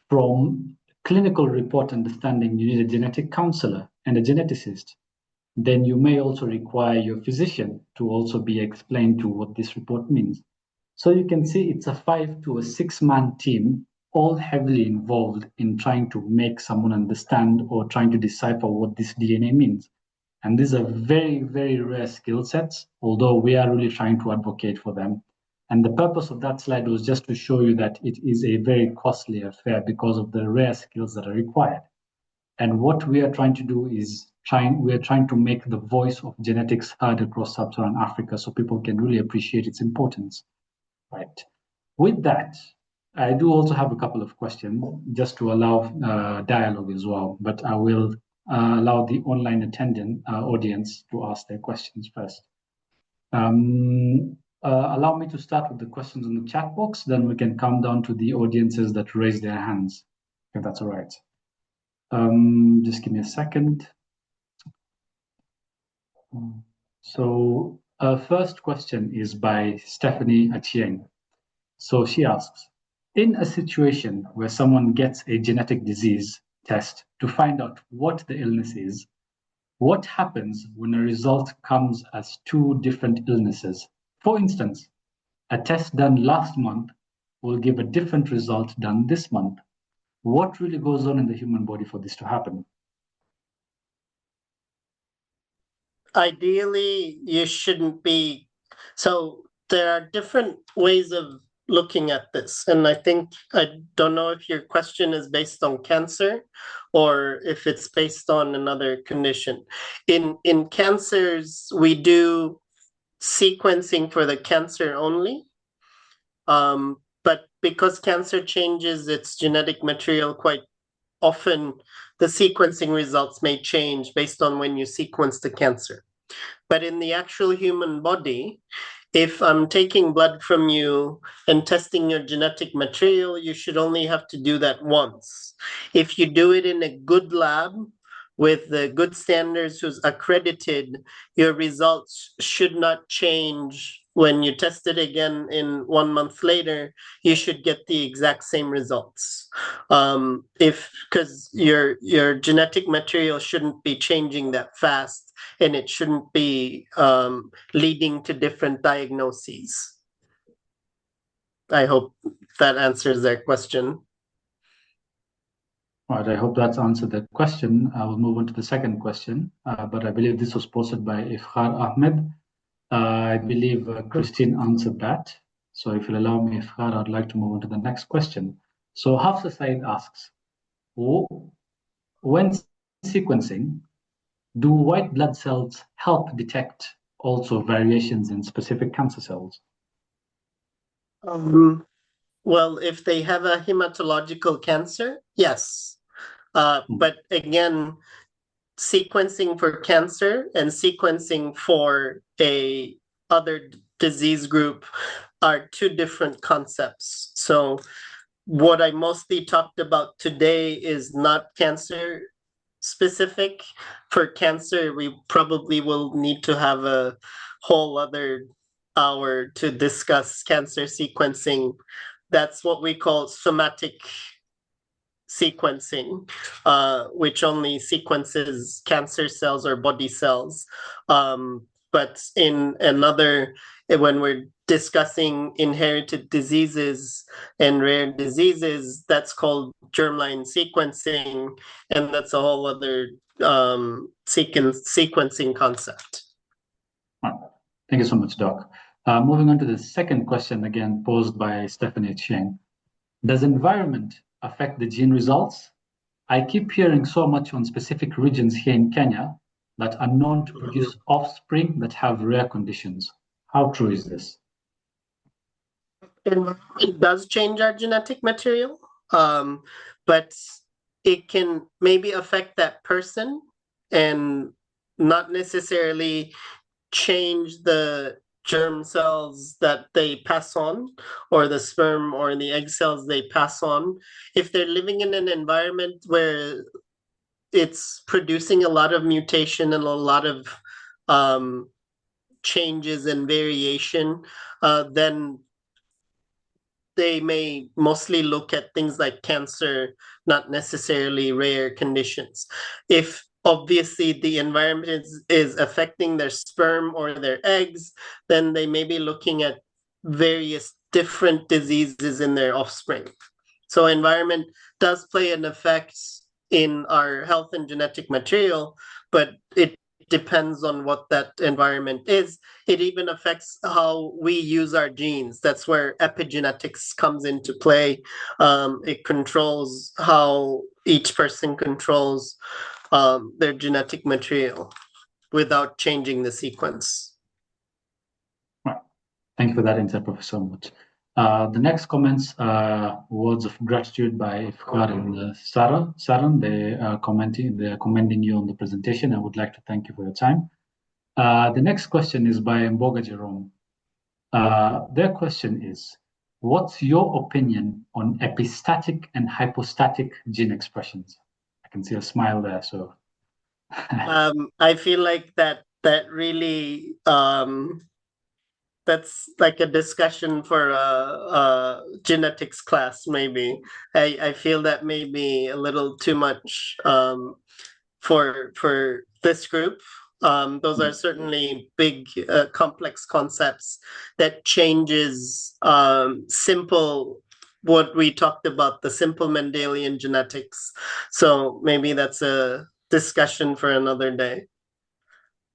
From clinical report understanding, you need a genetic counselor and a geneticist. Then you may also require your physician to also be explained to what this report means. So you can see it's a 5 to a 6-man team, all heavily involved in trying to make someone understand or trying to decipher what this DNA means. And these are very, very rare skill sets, although we are really trying to advocate for them. And the purpose of that slide was just to show you that it is a very costly affair because of the rare skills that are required. And what we are trying to do is we are trying to make the voice of genetics heard across sub-Saharan Africa so people can really appreciate its importance. Right. With that, I do also have a couple of questions just to allow dialogue as well, but I will allow the online attendant audience to ask their questions first. Allow me to start with the questions in the chat box, then we can come down to the audiences that raise their hands, if that's all right. Just give me a second. So first question is by Stephanie Achieng. So she asks, in a situation where someone gets a genetic disease test to find out what the illness is, what happens when a result comes as 2 different illnesses? For instance, a test done last month will give a different result done this month. What really goes on in the human body for this to happen? Ideally, you shouldn't be. So there are different ways of looking at this. And I don't know if your question is based on cancer or if it's based on another condition. In cancers, we do sequencing for the cancer only. But because cancer changes its genetic material quite often, the sequencing results may change based on when you sequence the cancer. But in the actual human body, if I'm taking blood from you and testing your genetic material, you should only have to do that once. If you do it in a good lab with the good standards who's accredited, your results should not change when you test it again in 1 month later, you should get the exact same results. Because your genetic material shouldn't be changing that fast, and it shouldn't be leading to different diagnoses. I hope that answers that question. All right, I hope that's answered the question. I will move on to the second question, but I believe this was posted by Ifkhar Ahmed. I believe Christine answered that. So if you'll allow me, Ifkhar, I'd like to move on to the next question. So Hafsa Said asks, when sequencing, do white blood cells help detect also variations in specific cancer cells? Well, if they have a hematological cancer, yes. But again, sequencing for cancer and sequencing for a other disease group are two different concepts. So what I mostly talked about today is not cancer specific. For cancer, we probably will need to have a whole other hour to discuss cancer sequencing. That's what we call somatic sequencing, which only sequences cancer cells or body cells. But in another, when we're discussing inherited diseases and rare diseases, that's called germline sequencing, and that's a whole other sequencing concept. Thank you so much, Doc. Moving on to the second question, again posed by Stephanie Cheng. Does environment affect the gene results? I keep hearing so much on specific regions here in Kenya that are known to produce offspring that have rare conditions. How true is this? It does change our genetic material, but it can maybe affect that person and not necessarily change the germ cells that they pass on, or the sperm or the egg cells they pass on. If they're living in an environment where it's producing a lot of mutation and a lot of changes and variation, then they may mostly look at things like cancer, not necessarily rare conditions. If obviously the environment is affecting their sperm or their eggs, then they may be looking at various different diseases in their offspring. So environment does play an effect in our health and genetic material, but it depends on what that environment is. It even affects how we use our genes. That's where epigenetics comes into play. It controls how each person controls their genetic material without changing the sequence. Right. Thank you for that insight, Professor Mut. The next comments are words of gratitude by Ifkhar and Sarah. Saran, they are commending you on the presentation. I would like to thank you for your time. The next question is by Mboga Jerome. Their question is, what's your opinion on epistatic and hypostatic gene expressions? I can see a smile there, so. I feel like that really that's like a discussion for a genetics class, maybe. I feel that may be a little too much for this group. Those are certainly big, complex concepts that changes simple, what we talked about, the simple Mendelian genetics. So maybe that's a discussion for another day.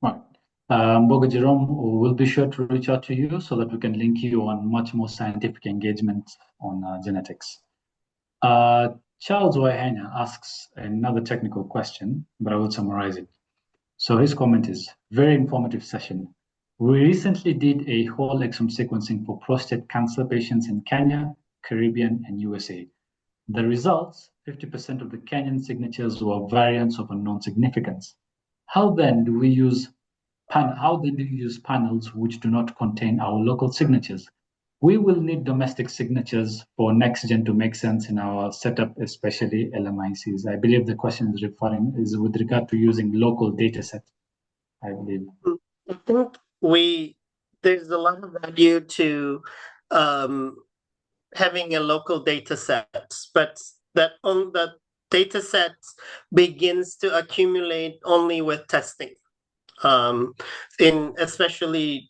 Right. Mboga Jerome, will be sure to reach out to you so that we can link you on much more scientific engagement on genetics. Charles Waihenya asks another technical question, but I will summarize it. So his comment is, very informative session. We recently did a whole exome sequencing for prostate cancer patients in Kenya, Caribbean, and USA. The results, 50% of the Kenyan signatures were variants of unknown significance. How then do you use panels which do not contain our local signatures? We will need domestic signatures for NextGen to make sense in our setup, especially LMICs. I believe the question is with regard to using local data set, I believe. I think there's a lot of value to having a local data set, but that data set begins to accumulate only with testing, in especially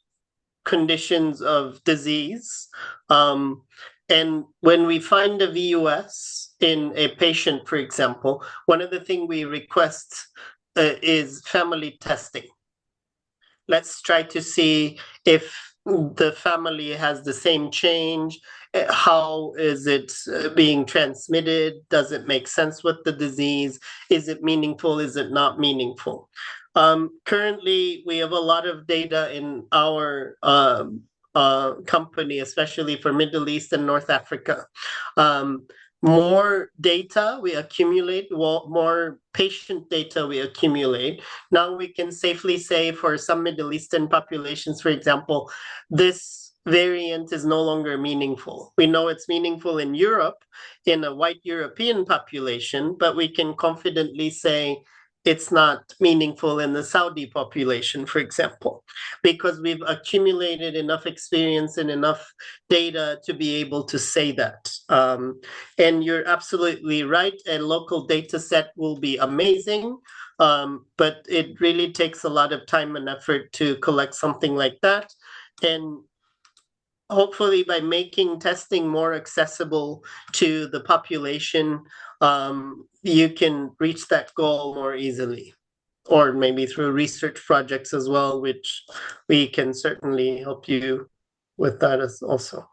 conditions of disease. And when we find a VUS in a patient, for example, one of the things we request is family testing. Let's try to see if the family has the same change. How is it being transmitted? Does it make sense with the disease? Is it meaningful? Is it not meaningful? Currently, we have a lot of data in our company, especially for Middle East and North Africa. More data we accumulate, more patient data we accumulate. Now we can safely say for some Middle Eastern populations, for example, this variant is no longer meaningful. We know it's meaningful in Europe, in a white European population, but we can confidently say it's not meaningful in the Saudi population, for example, because we've accumulated enough experience and enough data to be able to say that. And you're absolutely right, a local data set will be amazing, but it really takes a lot of time and effort to collect something like that. And hopefully by making testing more accessible to the population, you can reach that goal more easily, or maybe through research projects as well, which we can certainly help you with that as also.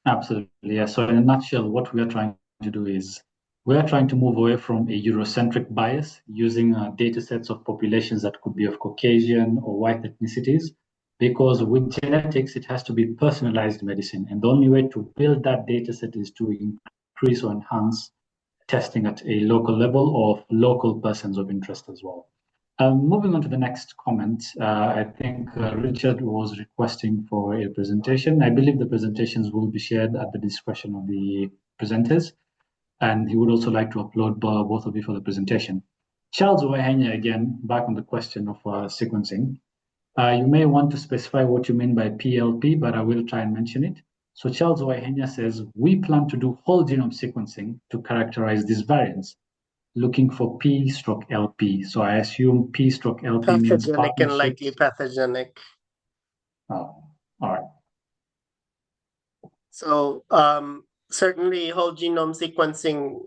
Absolutely, yeah. So in a nutshell, what we are trying to do is we are trying to move away from a Eurocentric bias using data sets of populations that could be of Caucasian or white ethnicities, because with genetics, it has to be personalized medicine. And the only way to build that data set is to increase or enhance testing at a local level of local persons of interest as well. Moving on to the next comment, I think Richard was requesting for a presentation. I believe the presentations will be shared at the discretion of the presenters, and he would also like to upload both of you for the presentation. Charles Wahenya, again, back on the question of sequencing. You may want to specify what you mean by PLP, but I will try and mention it. So Charles Wahenya says, we plan to do whole genome sequencing to characterize these variants, looking for P/LP. So I assume P/LP means Pathogenic and likely pathogenic. Oh, all right. So certainly whole genome sequencing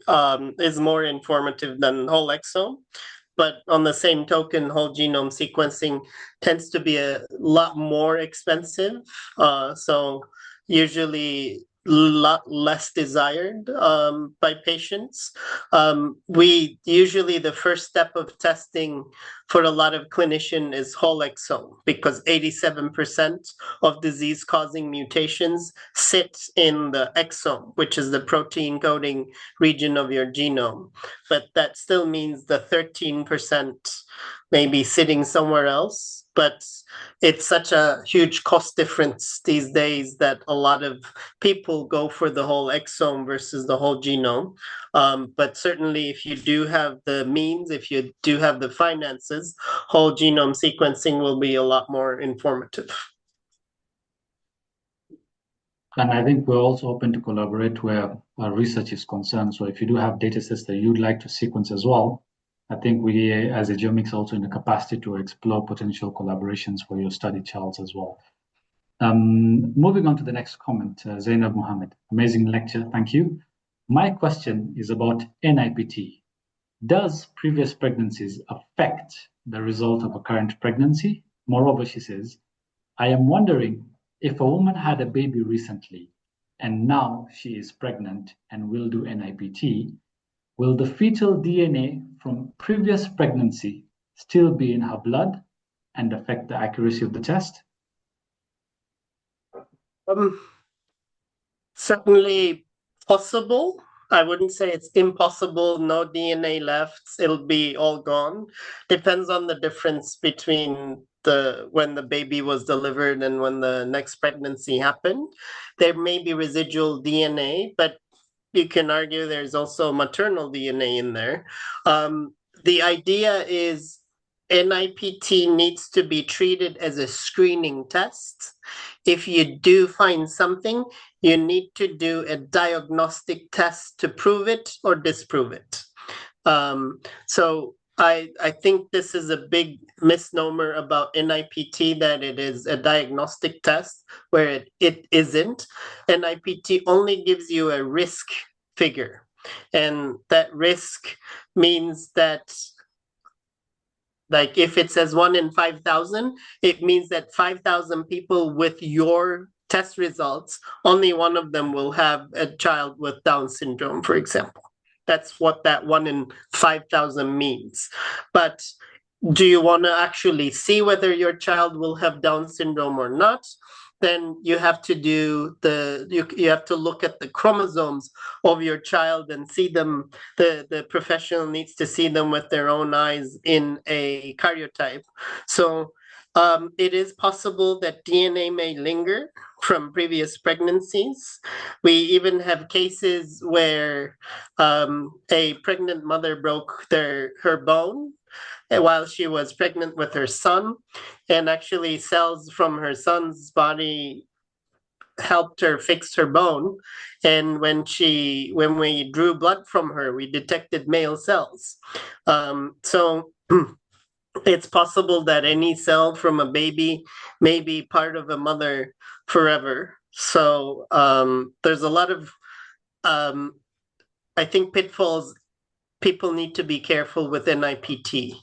is more informative than whole exome. But on the same token, whole genome sequencing tends to be a lot more expensive. So usually lot less desired by patients. We usually, the first step of testing for a lot of clinician is whole exome, because 87% of disease causing mutations sit in the exome, which is the protein coding region of your genome. But that still means the 13% may be sitting somewhere else. But it's such a huge cost difference these days that a lot of people go for the whole exome versus the whole genome. But certainly if you do have the means, if you do have the finances, whole genome sequencing will be a lot more informative. And I think we're also open to collaborate where research is concerned. So if you do have data sets that you'd like to sequence as well, I think we as Agiomix also in the capacity to explore potential collaborations for your study, Charles, as well. Moving on to the next comment, Zainab Mohammed. Amazing lecture, thank you. My question is about NIPT. Does previous pregnancies affect the result of a current pregnancy? Moreover, she says, I am wondering if a woman had a baby recently and now she is pregnant and will do NIPT, will the fetal DNA from previous pregnancy still be in her blood and affect the accuracy of the test? Certainly possible. I wouldn't say it's impossible, no DNA left, it'll be all gone. Depends on the difference between when the baby was delivered and when the next pregnancy happened. There may be residual DNA, but you can argue there's also maternal DNA in there. The idea is NIPT needs to be treated as a screening test. If you do find something, you need to do a diagnostic test to prove it or disprove it. So I think this is a big misnomer about NIPT, that it is a diagnostic test where it isn't. NIPT only gives you a risk figure, and that risk means that, like, if it says 1 in 5,000, it means that 5,000 people with your test results, only one of them will have a child with Down syndrome, for example. That's what that 1 in 5,000 means. But do you want to actually see whether your child will have Down syndrome or not? Then you have to do you have to look at the chromosomes of your child and see them. The professional needs to see them with their own eyes in a karyotype. So it is possible that DNA may linger from previous pregnancies. We even have cases where a pregnant mother broke her bone while she was pregnant with her son, and actually cells from her son's body helped her fix her bone. And when we drew blood from her, we detected male cells. So it's possible that any cell from a baby may be part of a mother forever. So there's a lot of I think pitfalls. People need to be careful with NIPT.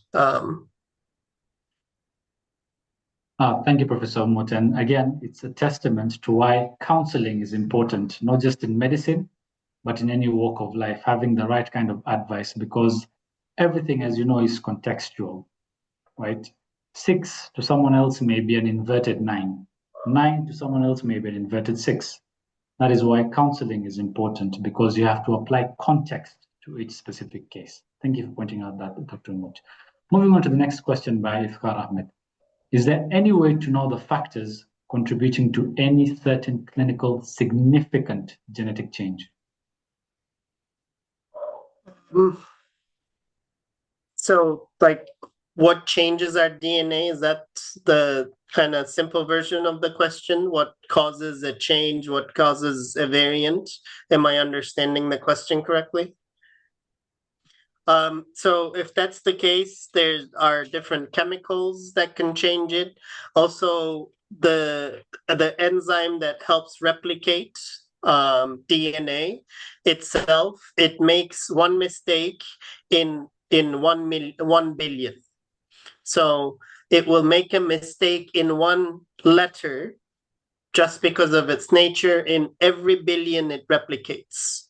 Thank you, Professor Moten. Again, it's a testament to why counseling is important, not just in medicine, but in any walk of life, having the right kind of advice, because everything, as you know, is contextual, right? 6 to someone else may be an inverted 9. 9 to someone else may be an inverted 6. That is why counseling is important, because you have to apply context to each specific case. Thank you for pointing out that, Dr. Mut. Moving on to the next question by Ifkhar Ahmed. Is there any way to know the factors contributing to any certain clinical significant genetic change? So, like, what changes our DNA? Is that the kind of simple version of the question? What causes a change? What causes a variant? Am I understanding the question correctly? So if that's the case, there are different chemicals that can change it. Also, the enzyme that helps replicate DNA itself, it makes one mistake in 1 billion. So it will make a mistake in one letter just because of its nature. In every billion it replicates.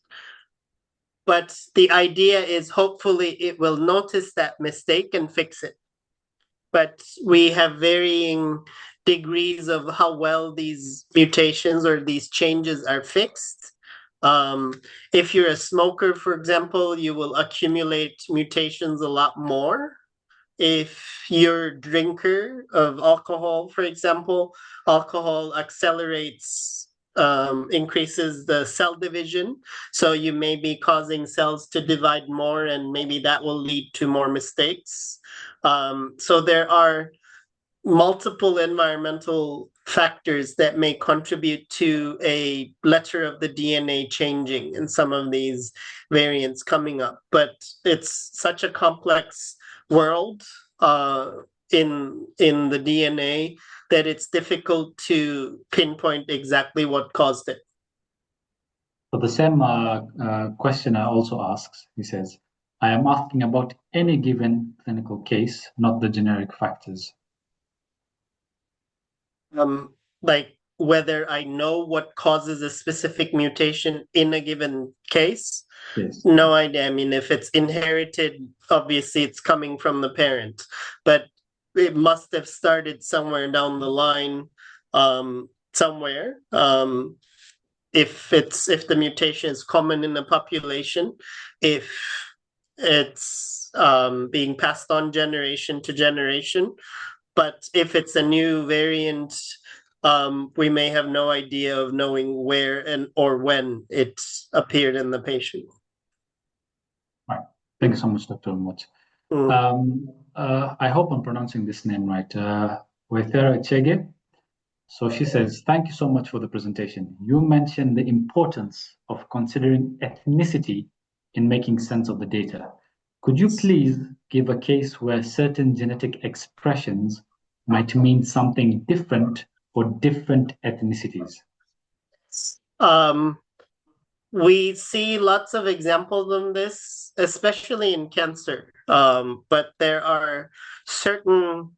But the idea is hopefully it will notice that mistake and fix it. But we have varying degrees of how well these mutations or these changes are fixed. If you're a smoker, for example, you will accumulate mutations a lot more. If you're a drinker of alcohol, for example, alcohol accelerates increases the cell division. So you may be causing cells to divide more, and maybe that will lead to more mistakes. So there are multiple environmental factors that may contribute to a letter of the DNA changing in some of these variants coming up. But it's such a complex world in the DNA that it's difficult to pinpoint exactly what caused it. So the same questioner also asks, he says, I am asking about any given clinical case, not the generic factors. Like whether I know what causes a specific mutation in a given case? Yes. No idea. I mean, if it's inherited, obviously it's coming from the parent, but it must have started somewhere down the line, somewhere. If the mutation is common in the population, if it's being passed on generation to generation, but if it's a new variant, we may have no idea of knowing where or when it appeared in the patient. Right. Thank you so much, Dr. Mut. I hope I'm pronouncing this name right. Waithera Chege. So she says, thank you so much for the presentation. You mentioned the importance of considering ethnicity in making sense of the data. Could you please give a case where certain genetic expressions might mean something different for different ethnicities? We see lots of examples of this, especially in cancer. But there are certain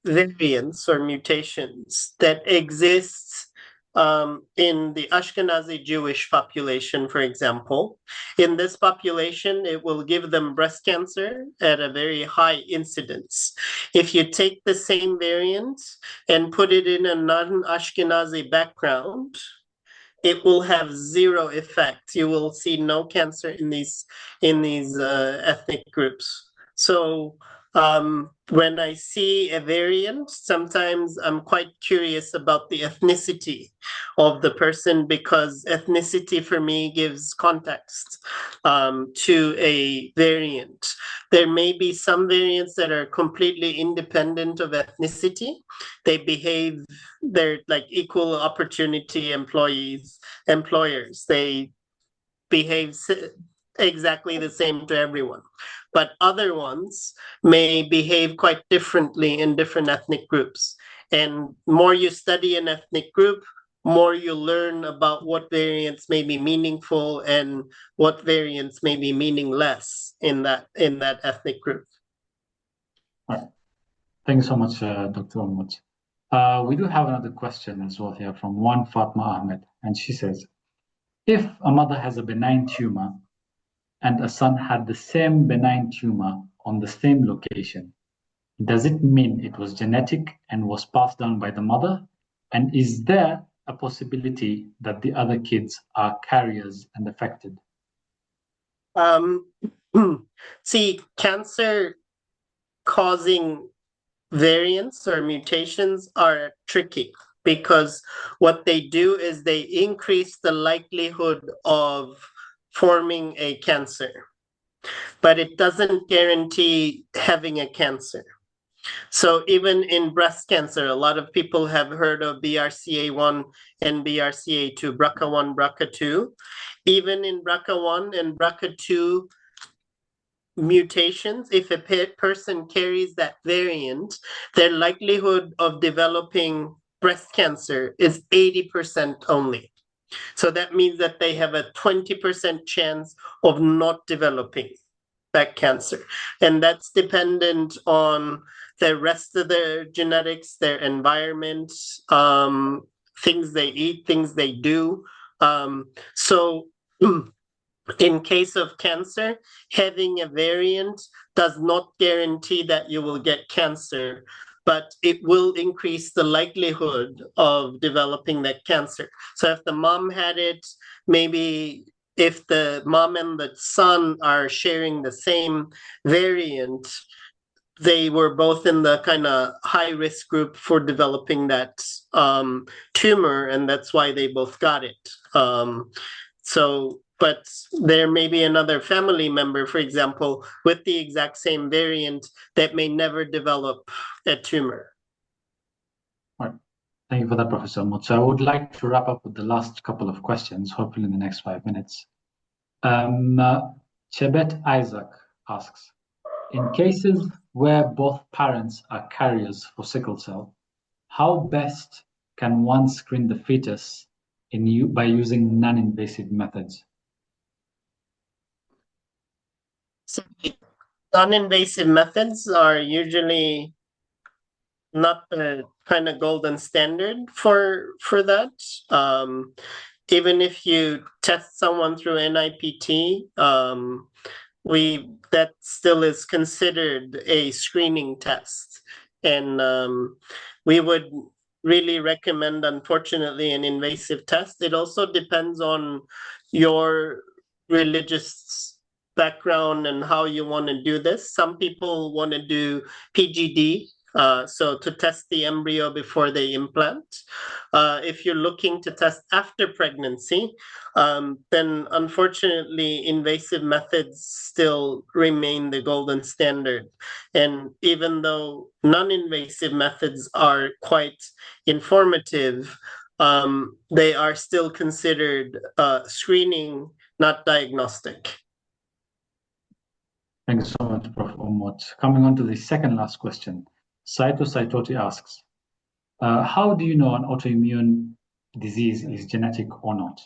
variants or mutations that exist in the Ashkenazi Jewish population, for example. In this population, it will give them breast cancer at a very high incidence. If you take the same variant and put it in a non-Ashkenazi background, it will have zero effect. You will see no cancer in these ethnic groups. So when I see a variant, sometimes I'm quite curious about the ethnicity of the person, because ethnicity for me gives context to a variant. There may be some variants that are completely independent of ethnicity. They behave, they're like equal opportunity employers. They behave exactly the same to everyone. But other ones may behave quite differently in different ethnic groups. And more you study an ethnic group, more you learn about what variants may be meaningful and what variants may be meaningless in that ethnic group. All right. Thank you so much, Dr. Omot. We do have another question as well here from one Fatma Ahmed, and she says, if a mother has a benign tumor and a son had the same benign tumor on the same location, does it mean it was genetic and was passed down by the mother? And is there a possibility that the other kids are carriers and affected? See, cancer causing variants or mutations are tricky, because what they do is they increase the likelihood of forming a cancer, but it doesn't guarantee having a cancer. So even in breast cancer, a lot of people have heard of BRCA1 and BRCA2, BRCA1, BRCA2. Even in BRCA1 and BRCA2 mutations, if a person carries that variant, their likelihood of developing breast cancer is 80% only. So that means that they have a 20% chance of not developing that cancer. And that's dependent on the rest of their genetics, their environment, things they eat, things they do. So in case of cancer, having a variant does not guarantee that you will get cancer, but it will increase the likelihood of developing that cancer. So if the mom had it, maybe if the mom and the son are sharing the same variant, they were both in the kind of high risk group for developing that tumor, and that's why they both got it. But there may be another family member, for example, with the exact same variant that may never develop a tumor. All right. Thank you for that, Professor Omot. So I would like to wrap up with the last couple of questions, hopefully in the next 5 minutes. Chebet Isaac asks, in cases where both parents are carriers for sickle cell, how best can one screen the fetus by using non-invasive methods? So non-invasive methods are usually not the kind of golden standard for that. Even if you test someone through NIPT, that still is considered a screening test, and we would really recommend, unfortunately, an invasive test. It also depends on your religious background and how you want to do this. Some people want to do PGD So to test the embryo before they implant. If you're looking to test after pregnancy, then unfortunately invasive methods still remain the golden standard. And even though non-invasive methods are quite informative, they are still considered screening, not diagnostic. Thank you so much, Prof. Omot. Coming on to the second last question, Saito Saitoti asks, how do you know an autoimmune disease is genetic or not?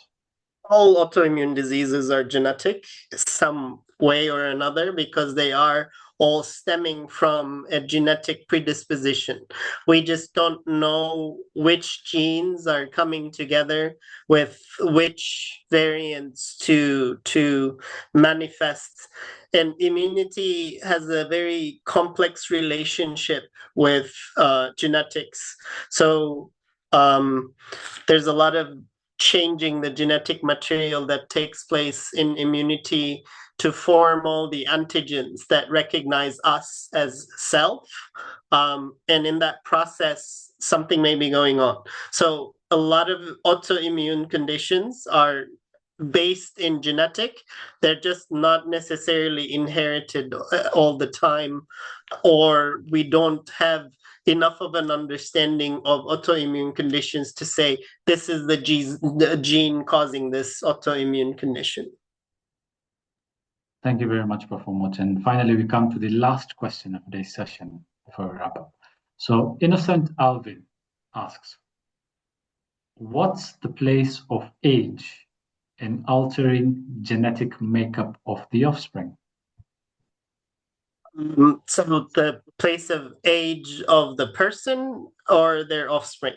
All autoimmune diseases are genetic some way or another because they are all stemming from a genetic predisposition. We just don't know which genes are coming together with which variants to manifest. And immunity has a very complex relationship with genetics. So there's a lot of changing the genetic material that takes place in immunity to form all the antigens that recognize us as self. And in that process, something may be going on. So a lot of autoimmune conditions are based in genetic. They're just not necessarily inherited all the time, or we don't have enough of an understanding of autoimmune conditions to say this is the gene causing this autoimmune condition. Thank you very much, Prof. Omot. And finally, we come to the last question of today's session before we wrap up. So Innocent Alvin asks, what's the place of age in altering genetic makeup of the offspring? So the place of age of the person or their offspring.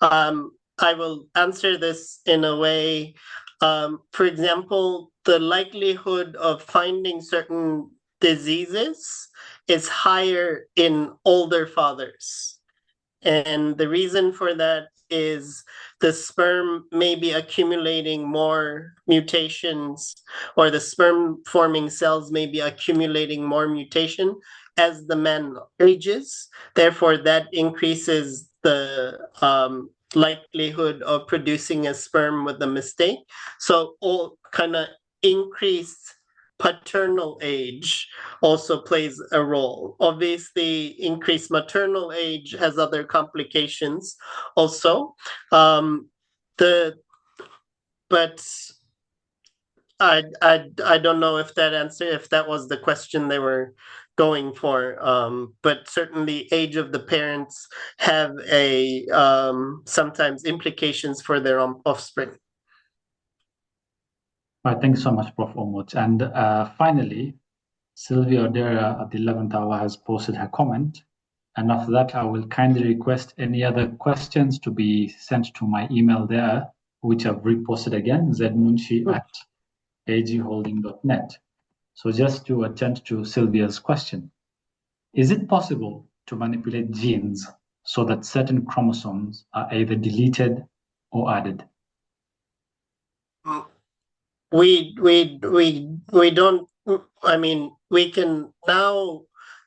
I will answer this in a way. For example, the likelihood of finding certain diseases is higher in older fathers. And the reason for that is the sperm may be accumulating more mutations, or the sperm forming cells may be accumulating more mutation as the man ages. Therefore, that increases the likelihood of producing a sperm with a mistake. So all kind of increased paternal age also plays a role. Obviously, increased maternal age has other complications also. But I don't know if that was the question they were going for. But certainly age of the parents have a sometimes implications for their offspring. All right, thanks so much, Prof. Omot. And finally, Sylvia Odera at the 11th hour has posted her comment. And after that, I will kindly request any other questions to be sent to my email there, which I've reposted again, zmunshi@agholding.net. So just to attend to Sylvia's question, is it possible to manipulate genes so that certain chromosomes are either deleted or added? We don't, I mean, we can now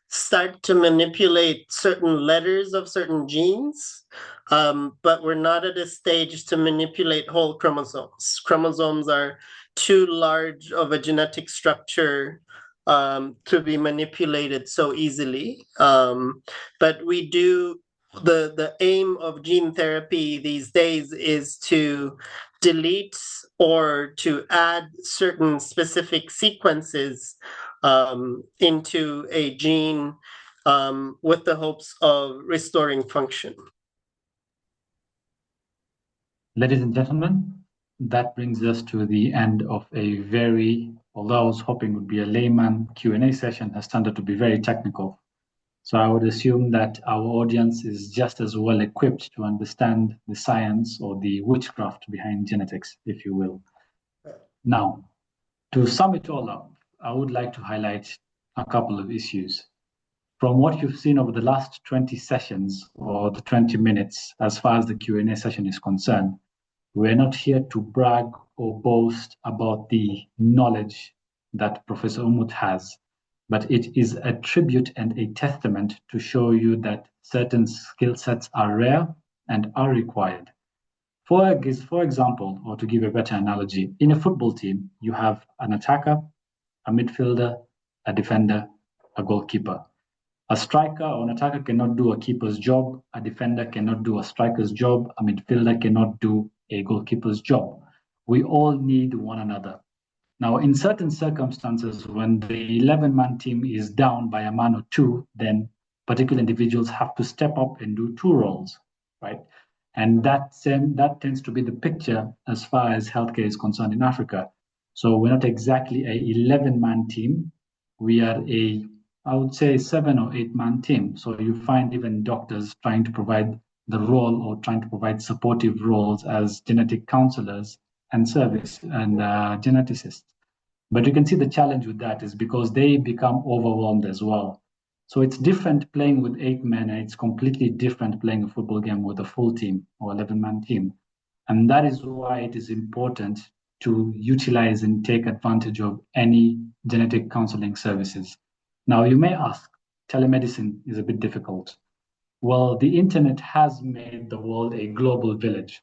start to manipulate certain letters of certain genes, but we're not at a stage to manipulate whole chromosomes. Chromosomes are too large of a genetic structure to be manipulated so easily. But we do, the aim of gene therapy these days is to delete or to add certain specific sequences into a gene with the hopes of restoring function. Ladies and gentlemen, that brings us to the end of a very, although I was hoping would be a layman Q&A session, has turned out to be very technical. So I would assume that our audience is just as well equipped to understand the science or the witchcraft behind genetics, if you will. Now, to sum it all up, I would like to highlight a couple of issues. From what you've seen over the last 20 sessions or the 20 minutes, as far as the Q&A session is concerned, we're not here to brag or boast about the knowledge that Professor Umut has, but it is a tribute and a testament to show you that certain skill sets are rare and are required. For example, or to give a better analogy, in a football team, you have an attacker, a midfielder, a defender, a goalkeeper. A striker or an attacker cannot do a keeper's job, a defender cannot do a striker's job, a midfielder cannot do a goalkeeper's job. We all need one another. Now, in certain circumstances, when the 11-man team is down by a man or two, then particular individuals have to step up and do two roles, right? And that tends to be the picture as far as healthcare is concerned in Africa. So we're not exactly a 11-man team. We are I would say 7 or 8-man team. So you find even doctors trying to provide the role or trying to provide supportive roles as genetic counselors and service and geneticists. But you can see the challenge with that is because they become overwhelmed as well. So it's different playing with 8 men, and it's completely different playing a football game with a full team or 11-man team. And that is why it is important to utilize and take advantage of any genetic counseling services. Now, you may ask, telemedicine is a bit difficult. Well, the internet has made the world a global village,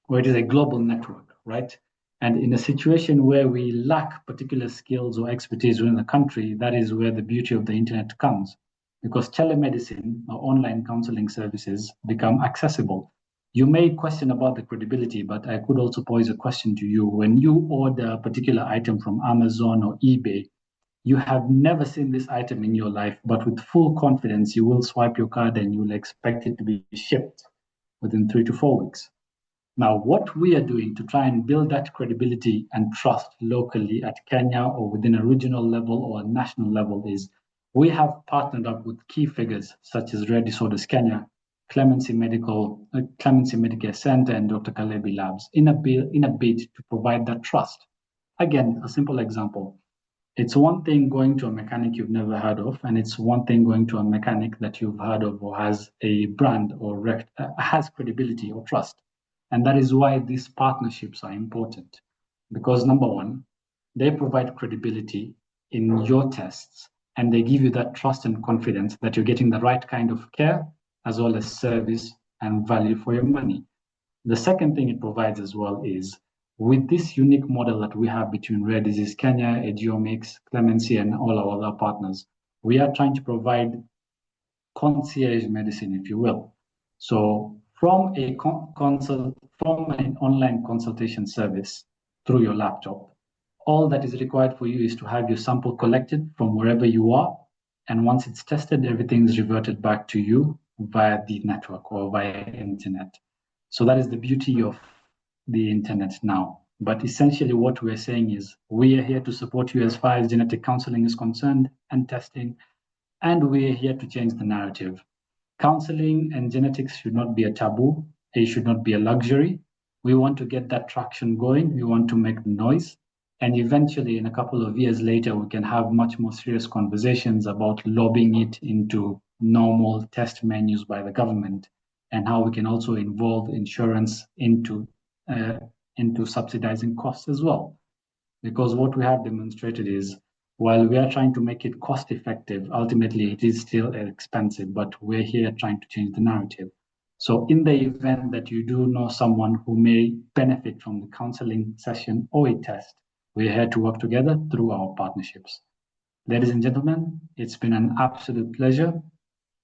where it is a global network, right? And in a situation where we lack particular skills or expertise within the country, that is where the beauty of the internet comes, because telemedicine or online counseling services become accessible. You may question about the credibility, but I could also pose a question to you. When you order a particular item from Amazon or eBay, you have never seen this item in your life, but with full confidence, you will swipe your card and you will expect it to be shipped within 3 to 4 weeks. Now, what we are doing to try and build that credibility and trust locally at Kenya or within a regional level or a national level is we have partnered up with key figures such as Rare Disorders Kenya, Clemency Medicare Center, and Dr. Kalebi Labs in a bid to provide that trust. Again, a simple example. It's one thing going to a mechanic you've never heard of, and it's one thing going to a mechanic that you've heard of or has a brand or has credibility or trust. And that is why these partnerships are important. Because number one, they provide credibility in your tests, and they give you that trust and confidence that you're getting the right kind of care as well as service and value for your money. The second thing it provides as well is with this unique model that we have between Rare Disease Kenya, Agiomix, Clemency, and all our other partners, we are trying to provide concierge medicine, if you will. So from an online consultation service through your laptop, all that is required for you is to have your sample collected from wherever you are. And once it's tested, everything is reverted back to you via the network or via internet. So that is the beauty of the internet now. But essentially what we're saying is we are here to support you as far as genetic counseling is concerned and testing, and we're here to change the narrative. Counseling and genetics should not be a taboo. It should not be a luxury. We want to get that traction going. We want to make the noise. And eventually, in a couple of years later, we can have much more serious conversations about lobbying it into normal test menus by the government, and how we can also involve insurance into subsidizing costs as well. Because what we have demonstrated is, while we are trying to make it cost effective, ultimately it is still expensive, but we're here trying to change the narrative. So in the event that you do know someone who may benefit from the counseling session or a test, we're here to work together through our partnerships. Ladies and gentlemen, it's been an absolute pleasure.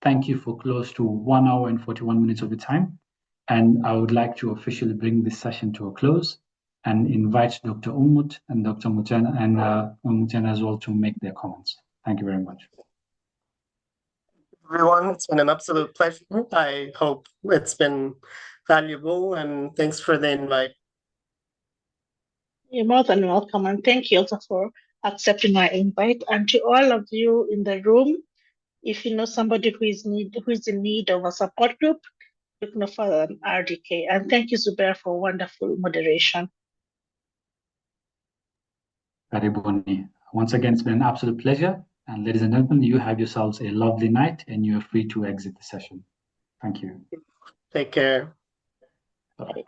Thank you for close to 1 hour and 41 minutes of your time. And I would like to officially bring this session to a close and invite Dr. Umut and Dr. Mutena and Mutena as well to make their comments. Thank you very much. Everyone, it's been an absolute pleasure. I hope it's been valuable, and thanks for the invite. You're more than welcome, and thank you also for accepting my invite. And to all of you in the room, if you know somebody who is in need of a support group, look no further than RDK. And thank you, Zubair, for wonderful moderation. Karibuni. Once again, it's been an absolute pleasure. And ladies and gentlemen, you have yourselves a lovely night, and you're free to exit the session. Thank you. Take care. Bye.